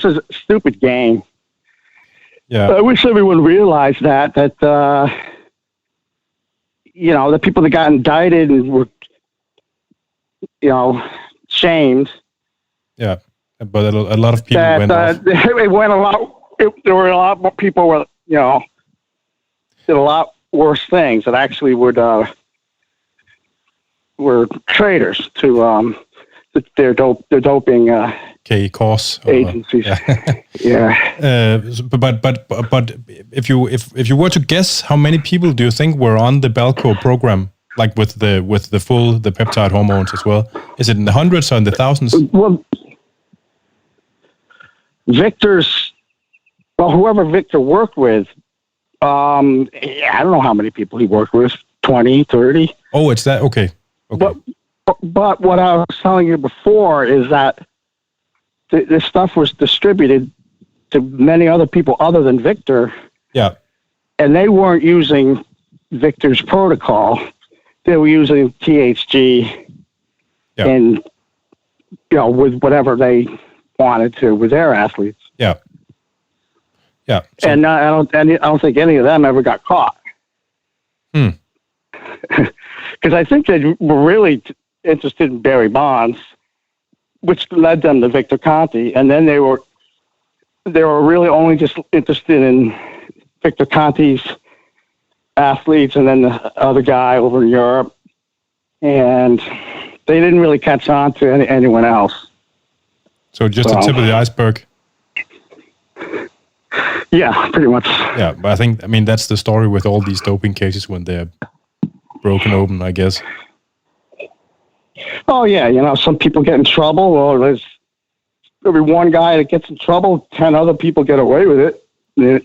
a stupid game. Yeah. I wish everyone realized that the people that got indicted and were, shamed. Yeah, but a lot of people went off. It went a lot. There were a lot more people were, did a lot worse things that actually were traitors to their doping cause agencies. But if you were to guess, how many people do you think were on the BALCO program, like with the peptide hormones as well? Is it in the hundreds or in the thousands? Well, whoever Victor worked with, I don't know how many people he worked with, 20, 30. Oh, it's that, okay. But what I was telling you before is that this stuff was distributed to many other people other than Victor. Yeah. And they weren't using Victor's protocol. They were using THG and, with whatever they wanted to with their athletes. Yeah. Yeah. So, and I don't think any of them ever got caught. Because I think they were really interested in Barry Bonds, which led them to Victor Conti, and then they were really only just interested in Victor Conti's athletes, and then the other guy over in Europe, and they didn't really catch on to anyone else. So just the tip of the iceberg. Yeah, pretty much. Yeah, but I mean that's the story with all these doping cases when they're broken open, I guess. Oh yeah, some people get in trouble. Well, there's every one guy that gets in trouble, 10 other people get away with it. Yeah.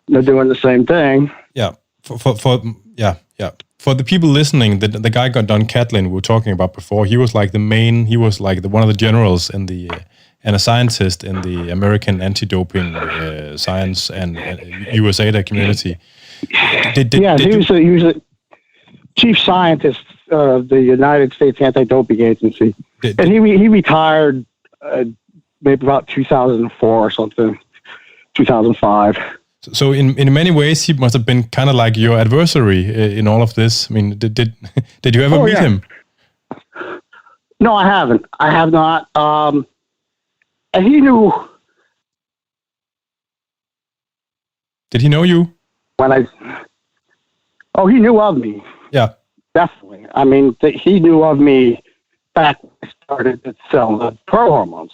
They're doing the same thing. Yeah. For the people listening, the guy Don Catlin we were talking about before, he was like one of the generals in the and a scientist in the American anti-doping science and USAID community. He was a chief scientist of the United States Anti-Doping Agency. And he retired maybe about 2004 or something, 2005. So in many ways, he must have been kind of like your adversary in all of this. I mean, did you ever meet him? No, I haven't. I have not. And he knew Did he know you? He knew of me. Yeah. Definitely. I mean, he knew of me back when I started to sell the pro hormones,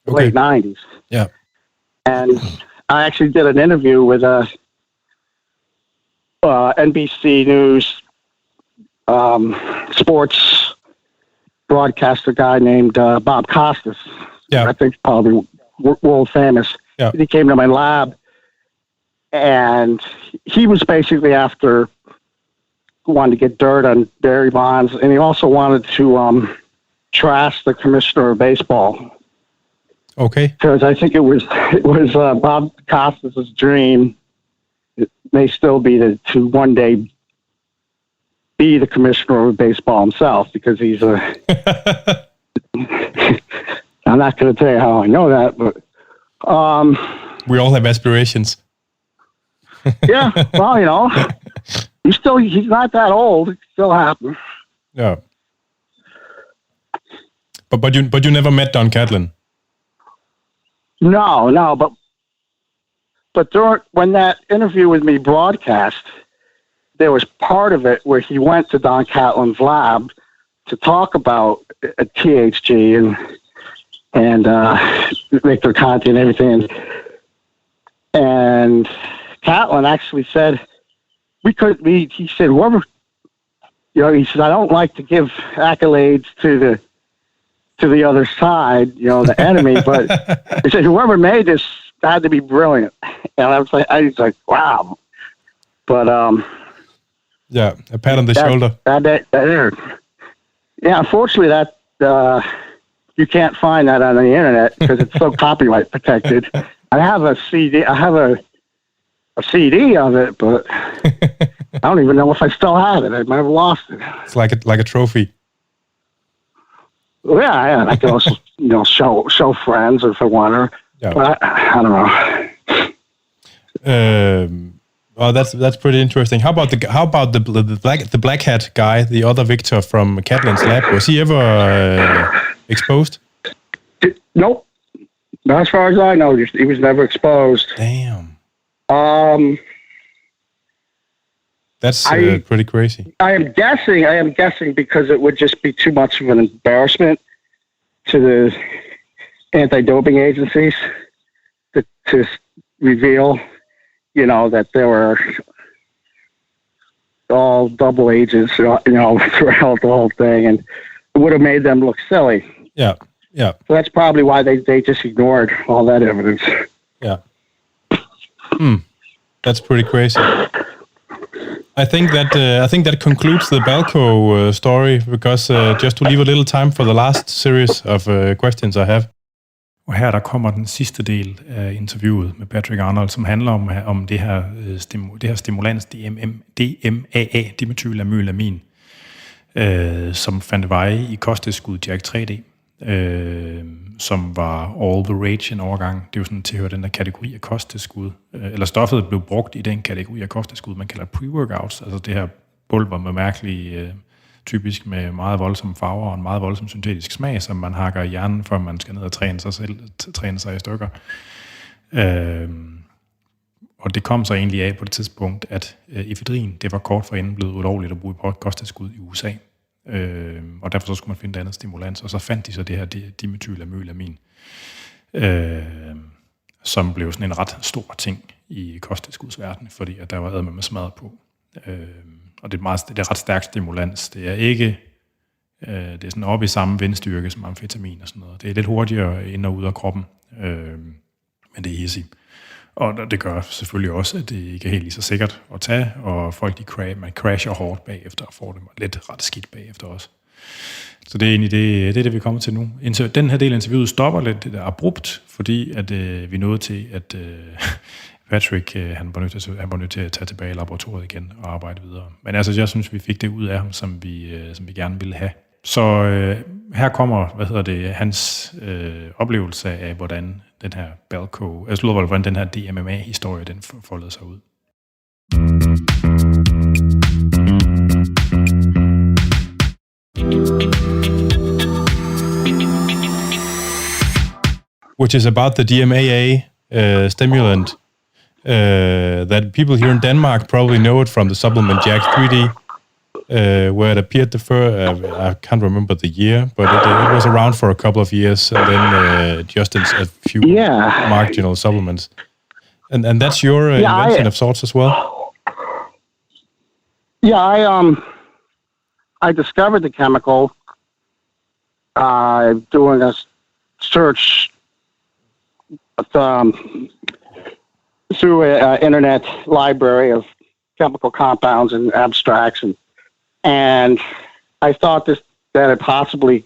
late 90s. Yeah. And I actually did an interview with a NBC News sports broadcaster guy named Bob Costas. Yeah. I think probably world famous. Yeah. He came to my lab, and he was basically wanted to get dirt on Barry Bonds, and he also wanted to trash the commissioner of baseball. Okay. Because I think it was Bob Costas' dream. It may still be to one day be the commissioner of baseball himself, because he's a. I'm not going to tell you how I know that, but we all have aspirations. Yeah, well, he's not that old. It still happens. Yeah. But you never met Don Catlin. No, but when that interview with me broadcast, there was part of it where he went to Don Catlin's lab to talk about THG and Victor Conti and everything, and Catlin actually said he said, whoever, he said, I don't like to give accolades to the other side, the enemy, but he said, whoever made this had to be brilliant. And I was like, wow. But, yeah, a pat on the shoulder. Yeah, unfortunately that, you can't find that on the internet because it's so copyright protected. I have a CD of it, but I don't even know if I still have it. I might have lost it. It's like a trophy. Well, yeah, I can also show friends if I want to. Yeah. But I don't know. Well, that's pretty interesting. How about the black hat guy, the other Victor from Catlin's lab? Was he ever exposed? Nope. Not as far as I know. He was never exposed. Damn. That's pretty crazy. I am guessing because it would just be too much of an embarrassment to the anti-doping agencies to reveal, that there were all double agents, throughout the whole thing, and it would have made them look silly. Yeah, yeah. So that's probably why they just ignored all that evidence. Yeah. That's pretty crazy. I think that concludes the BALCO story, because just to leave a little time for the last series of questions I have. Og her der kommer den sidste del af interviewet med Patrick Arnold, som handler om det her stimulans, DMAA, dimethylamylamin, som fandt vej i kosttilskud Jack 3D, som var all the rage en overgang. Det er jo sådan tilhører den der kategori af kosttilskud, eller stoffet blev brugt i den kategori af kosttilskud, man kalder pre-workouts, altså det her pulver med mærkelige, typisk med meget voldsomme farver og en meget voldsom syntetisk smag, som man hakker i hjernen, før man skal ned og træne sig i stykker. Og det kom så egentlig af på det tidspunkt, at efedrin, det var kort forinden blevet ulovligt at bruge i kosttilskud i USA. Og derfor så skulle man finde et andet stimulans, og så fandt de så det her dimethylamylamin, som blev sådan en ret stor ting i kosttilskudsverdenen, fordi at der var admed med smadret på. Og det er ret stærk stimulans. Det er ikke det er sådan oppe i samme vindstyrke som amfetamin og sådan noget. Det er lidt hurtigere ind og ud af kroppen, men det er easy. Og det gør selvfølgelig også, at det ikke er helt lige så sikkert at tage, og folk man crasher hårdt bagefter og får det lidt ret skidt bagefter også. Så det er egentlig det vi kommer til nu. Den her del af interviewet stopper lidt abrupt, fordi at vi nåede til, at Patrick han var nødt til at tage tilbage i laboratoriet igen og arbejde videre. Men altså, jeg synes, vi fik det ud af ham, som vi gerne ville have. Så her kommer, hans oplevelse af, hvordan den her BALCO, hvordan den her DMAA-historie, den foldede sig ud. Which is about the DMAA stimulant. that people here in Denmark probably know it from the supplement Jack 3D, where it appeared the first. I can't remember the year, but it was around for a couple of years, and then just in a few marginal supplements. And that's your invention of sorts as well. Yeah, I discovered the chemical doing a search through an internet library of chemical compounds and abstracts, and I thought that it possibly,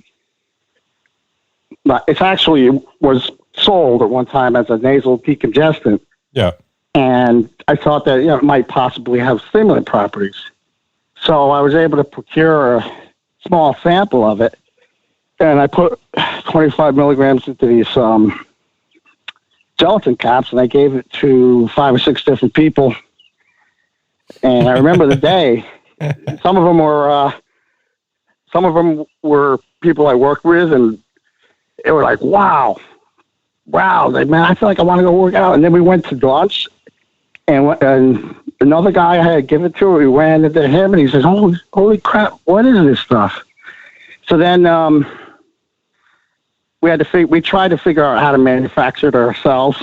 it actually was sold at one time as a nasal decongestant. Yeah. And I thought that it might possibly have stimulant properties. So I was able to procure a small sample of it, and I put 25 milligrams into these gelatin caps, and I gave it to 5 or 6 different people. And I remember the day. Some of them were people I worked with, and they were like, "Wow, man, I feel like I want to go work out." And then we went to lunch, and another guy I had given it to, we ran into him, and he says, "Holy crap, what is this stuff?" So then we tried to figure out how to manufacture it ourselves,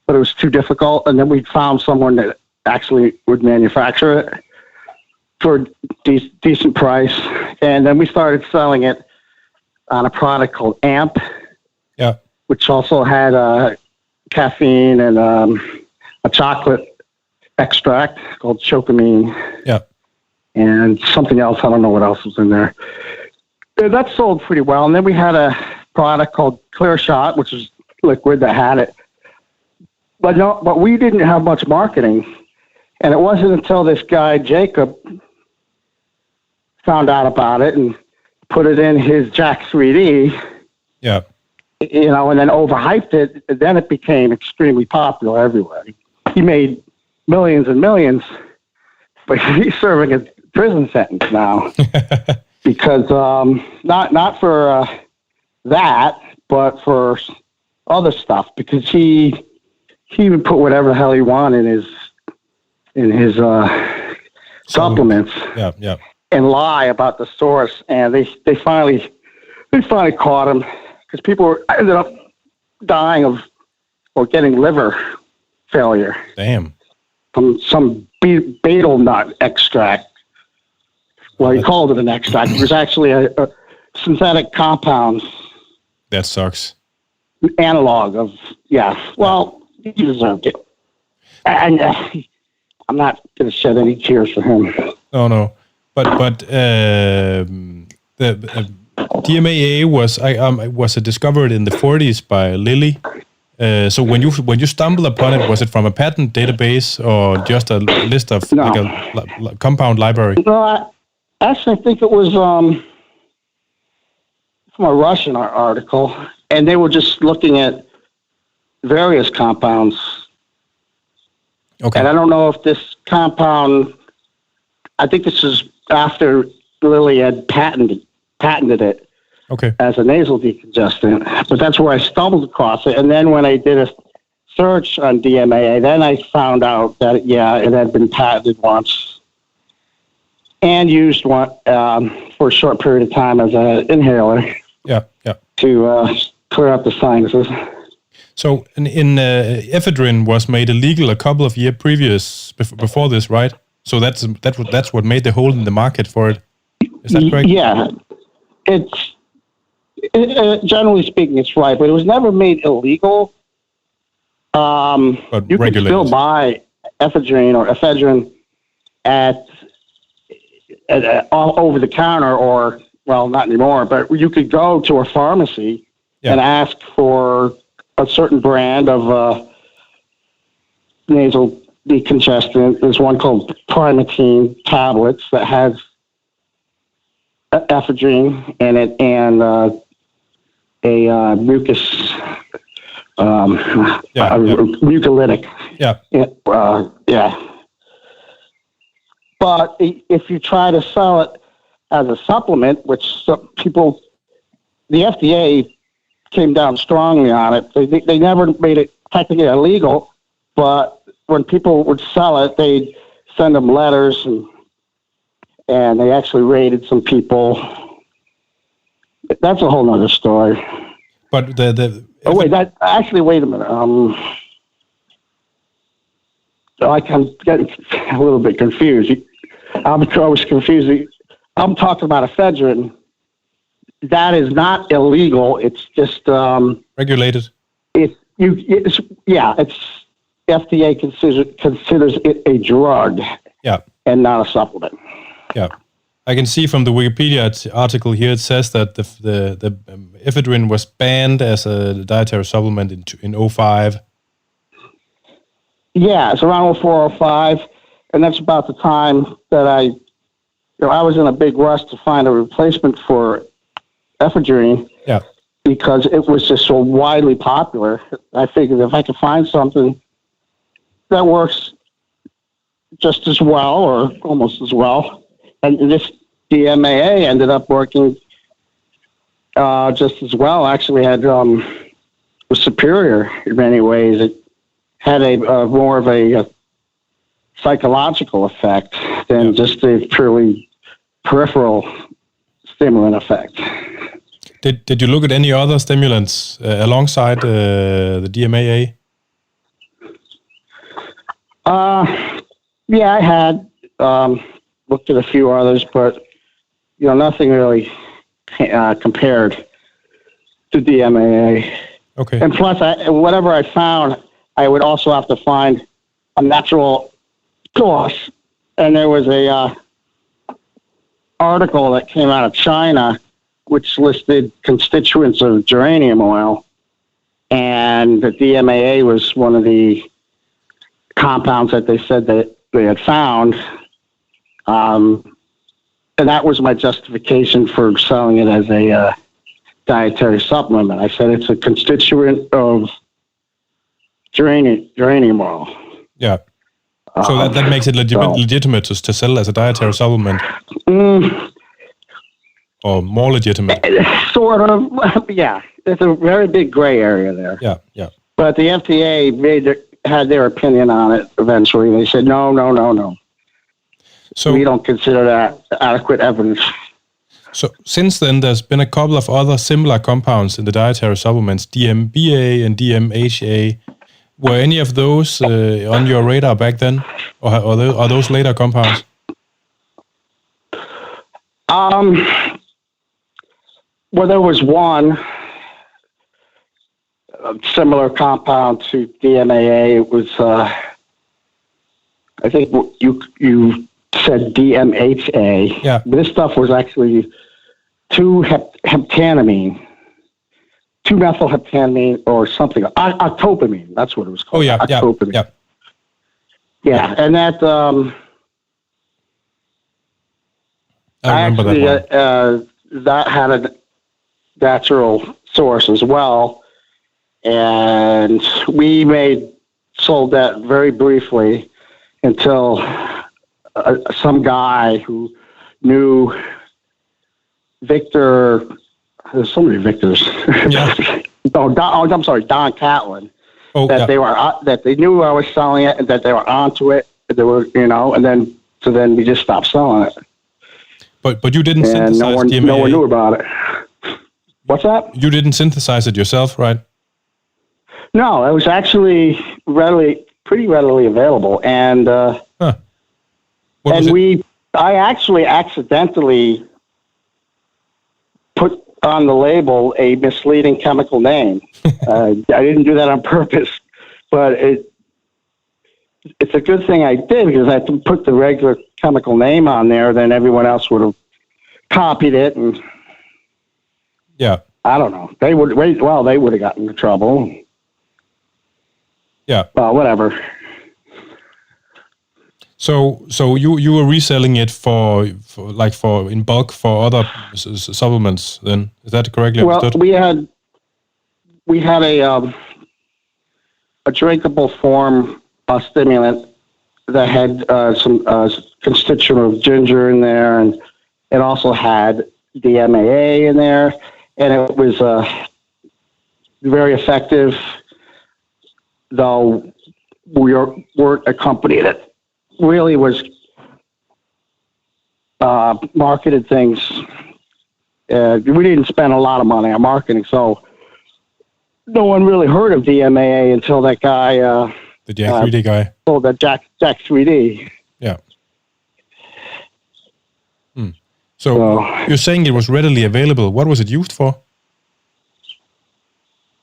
but it was too difficult. And then we found someone that actually would manufacture it for a decent price. And then we started selling it on a product called AMP, which also had caffeine and a chocolate extract called chocomine. Yeah. And something else. I don't know what else was in there. That sold pretty well. And then we had a product called Clear Shot, which is liquid that had it. But we didn't have much marketing. And it wasn't until this guy, Jacob, found out about it and put it in his Jack 3D. Yeah. And then overhyped it. And then it became extremely popular everywhere. He made millions and millions, but he's serving a prison sentence now because not for that, but for other stuff, because he would put whatever the hell he wanted in his supplements. Yeah. And lie about the source, and they finally caught him, because people ended up dying or getting liver failure. Damn. From some betel nut extract. Well, he called it an extract. It was actually a synthetic compound. That sucks. Analog of, well, he deserved it. And I'm not going to shed any tears for him. Oh, no. But the DMAA was discovered in the 40s by Lilly. So when you stumble upon it, was it from a patent database or just a list of like a compound library? No, I think it was from a Russian article, and they were just looking at various compounds. Okay. And I don't know if this compound, I think this is after Lilly had patented it. Okay. As a nasal decongestant, but that's where I stumbled across it. And then when I did a search on DMAA, then I found out that it had been patented once and used for a short period of time as an inhaler. Yeah. To clear up the sinuses. So in ephedrine was made illegal a couple of years before this, right? So that's what made the hole in the market for it. Is that correct? Yeah, generally speaking, it's right, but it was never made illegal. But you regulated. can still buy ephedrine at all over the counter, or not anymore. But you could go to a pharmacy and ask for a certain brand of nasal decongestant. There's one called Primatene tablets that has ephedrine in it and a mucus, mucolytic. But if you try to sell it as a supplement, which some people, the FDA came down strongly on it. They never made it technically illegal, but when people would sell it, they'd send them letters, and they actually raided some people. That's a whole nother story. But wait a minute. I can get a little bit confused. I was confused. I'm talking about ephedrine. That is not illegal. It's just regulated. It's FDA considers it a drug. Yeah. And not a supplement. Yeah. I can see from the Wikipedia article here, it says that the ephedrine was banned as a dietary supplement in 2005. Yeah, it's around 2004, 2005, and that's about the time that I was in a big rush to find a replacement for ephedrine. Yeah. Because it was just so widely popular. I figured if I could find something that works just as well or almost as well, and this DMAA ended up working just as well. Actually, was superior in many ways. It had a more of a psychological effect than just a purely peripheral stimulant effect. Did you look at any other stimulants alongside the DMAA? Yeah, I had looked at a few others, but nothing really compared to DMAA. Okay. And plus, whatever I found, I would also have to find a natural source. And there was a article that came out of China which listed constituents of geranium oil, and the DMAA was one of the compounds that they said that they had found. And that was my justification for selling it as a dietary supplement. I said it's a constituent of geranium oil. Yeah. So that makes it legitimate to sell as a dietary supplement? Or more legitimate? Sort of, yeah. There's a very big gray area there. Yeah, yeah. But the FDA had their opinion on it eventually. They said, no. So we don't consider that adequate evidence. So since then, there's been a couple of other similar compounds in the dietary supplements, DMBA and DMHA. Were any of those on your radar back then? Or are those later compounds? Well, there was one similar compound to DMAA. It was, I think you said DMHA. Yeah. But this stuff was actually 2-methylheptanamine or something. Octopamine, that's what it was called. Oh, yeah, octopamine. yeah. Yeah, and that... I remember that one. That had a natural source as well, and we sold that very briefly until some guy who knew Victor. There's so many Victors. Yeah. I'm sorry, Don Catlin. Oh, that they were that they knew I was selling it and that they were onto it. They were, and then we just stopped selling it. But you didn't synthesize DMAA. No one knew about it. What's that? You didn't synthesize it yourself, right? No, it was actually pretty readily available, and I actually accidentally put on the label a misleading chemical name. I didn't do that on purpose, but it's a good thing I did, because I put the regular chemical name on there, then everyone else would have copied it, and yeah, I don't know. They would have gotten into trouble. Yeah. Well, whatever. So you were reselling it for in bulk for other supplements. Then is that correctly understood? Well, we had a drinkable form stimulant that had some constituent of ginger in there, and it also had DMAA in there, and it was very effective, though weren't a company that really was marketed things. We didn't spend a lot of money on marketing, so no one really heard of DMAA until that guy, the Jack 3D guy. Oh, that Jack 3D. Yeah. So you're saying it was readily available. What was it used for?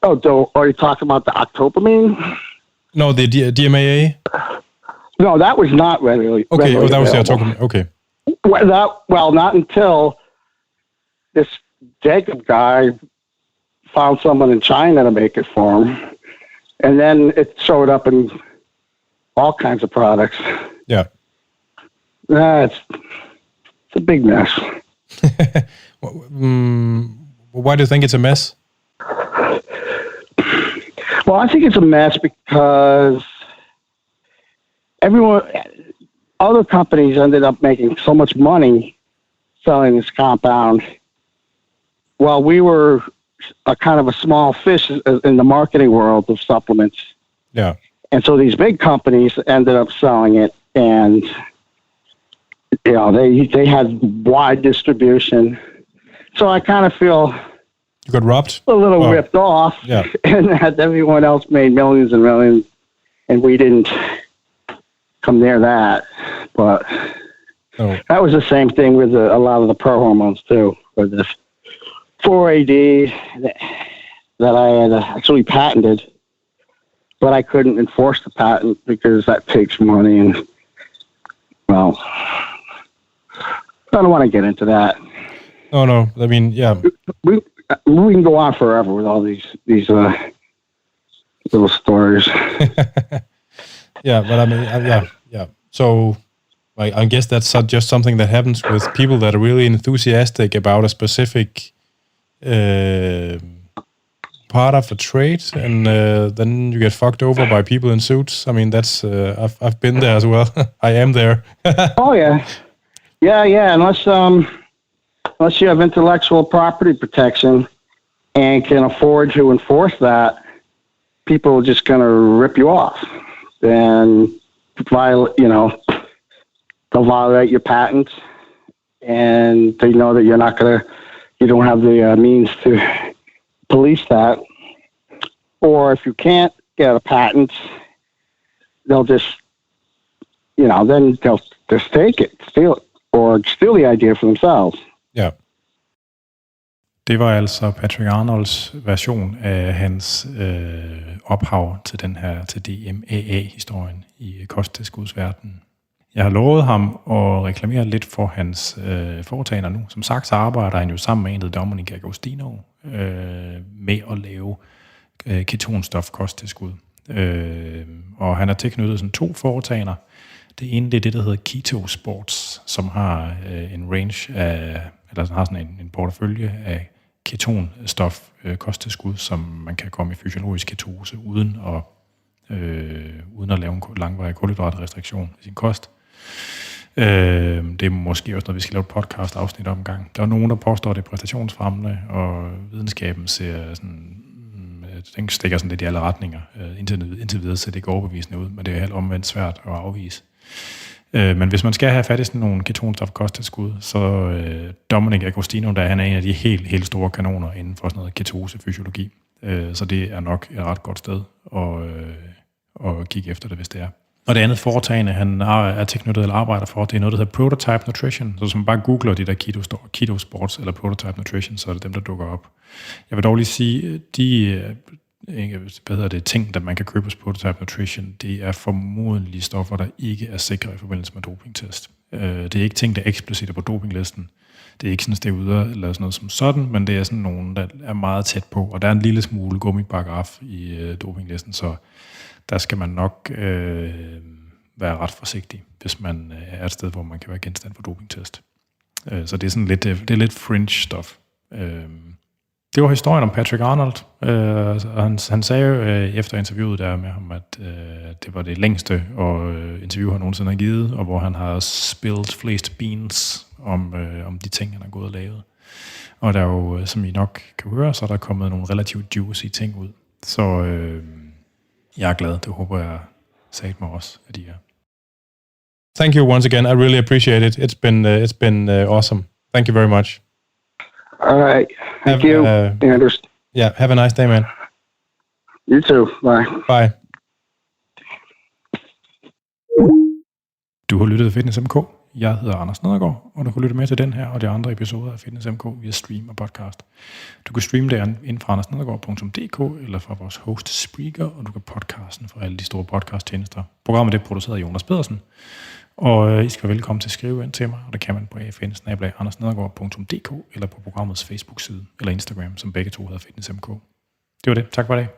Oh, are you talking about the octopamine? No, the DMAA. No, that was not readily. Okay, readily that was the available. octopamine. Okay. Well, not until this Jacob guy found someone in China to make it for him, and then it showed up in all kinds of products. Yeah. It's a big mess. Why do you think it's a mess? Well, I think it's a mess because other companies ended up making so much money selling this compound, while we were a kind of a small fish in the marketing world of supplements. Yeah. And so these big companies ended up selling it, and they had wide distribution. So I kind of feel you got robbed, a little ripped off, yeah. And that everyone else made millions and millions, and we didn't come near that. But that was the same thing with a lot of the pro hormones too, with this 4AD that I had actually patented, but I couldn't enforce the patent because that takes money, and well, I don't want to get into that. No. I mean, yeah. We can go on forever with all these little stories. Yeah, but I mean, yeah. So I guess that's just something that happens with people that are really enthusiastic about a specific part of a trade, and then you get fucked over by people in suits. I mean, that's I've been there as well. I am there. Oh yeah. Unless you have intellectual property protection and can afford to enforce that, people are just going to rip you off and they'll violate your patents, and they know that you don't have the means to police that. Or if you can't get a patent, they'll just, then they'll just take it, steal it, or steal the idea for themselves. Ja. Det var altså Patrick Arnolds version af hans ophav til den her til DMAA-historien i kosttilskudsverdenen. Jeg har lovet ham at reklamere lidt for hans foretagender nu. Som sagt, så arbejder han jo sammen med en, der Dominic Agostino, med at lave ketonstof kosttilskud. Og han har tilknyttet sådan 2 foretagender. Det ene, det er det, der hedder Keto Sports, som har en range af, eller har sådan en portefølje af ketonstof kosttilskud, som man kan komme i fysiologisk ketose uden at lave en langvarig kulhydratrestriktion i sin kost. Det er måske også noget, vi skal lave et podcast afsnit om gang. Der er nogen, der påstår, at det er præstationsfremmende, og videnskaben ser sådan, den stikker sådan lidt i alle retninger. Indtil videre ser det ikke overbevisende ud, men det er helt omvendt svært at afvise. Men hvis man skal have fat i sådan nogle ketonstof-kosttilskud, så Dominic Agostino, han er en af de helt store kanoner inden for sådan noget ketosefysiologi. Så det er nok et ret godt sted at kigge efter det, hvis det er. Og det andet foretagende, han er tilknyttet eller arbejder for, det er noget, der hedder Prototype Nutrition. Så hvis man bare googler de der Keto Sports eller Prototype Nutrition, så er det dem, der dukker op. Jeg vil dog lige sige, de ting, der man kan købe hos Prototype Nutrition, det er formodentlig stoffer, der ikke er sikre i forbindelse med dopingtest. Det er ikke ting, der eksplicit er på dopinglisten. Det er ikke sådan steroider eller sådan noget som sådan, men det er sådan nogen, der er meget tæt på. Og der er en lille smule gummiparagraf i dopinglisten, så der skal man nok være ret forsigtig, hvis man er et sted, hvor man kan være genstand for dopingtest. Så det er sådan lidt fringe stof. Det var historien om Patrick Arnold. Han sagde jo efter interviewet der med ham, at det var det længste interview, han nogensinde har givet, og hvor han har spillet flest beans om de ting, han har gået og lavet. Og der er jo, som I nok kan høre, så er der kommet nogle relativt juicy ting ud. Så jeg er glad. Det håber jeg sagt mig også, at de er. Thank you once again. I really appreciate it. It's been awesome. Thank you very much. All right. Thank you, Anders. Yeah, have a nice day, man. You too. Bye. Bye. Du har lyttet til Fitness MK. Jeg hedder Anders Nedergaard, og du kan lytte med til den her og de andre episoder af Fitness MK via stream og podcast. Du kan streame det ind fra andersnedergaard.dk eller fra vores host Spreaker, og du kan podcasten fra alle de store podcasttjenester. Programmet det er produceret af Jonas Pedersen, og I skal være velkommen til at skrive ind til mig, og det kan man på fn@andersnedergaard.dk eller på programmets Facebook-side eller Instagram, som begge to hedder Fitness MK. Det var det. Tak for i dag.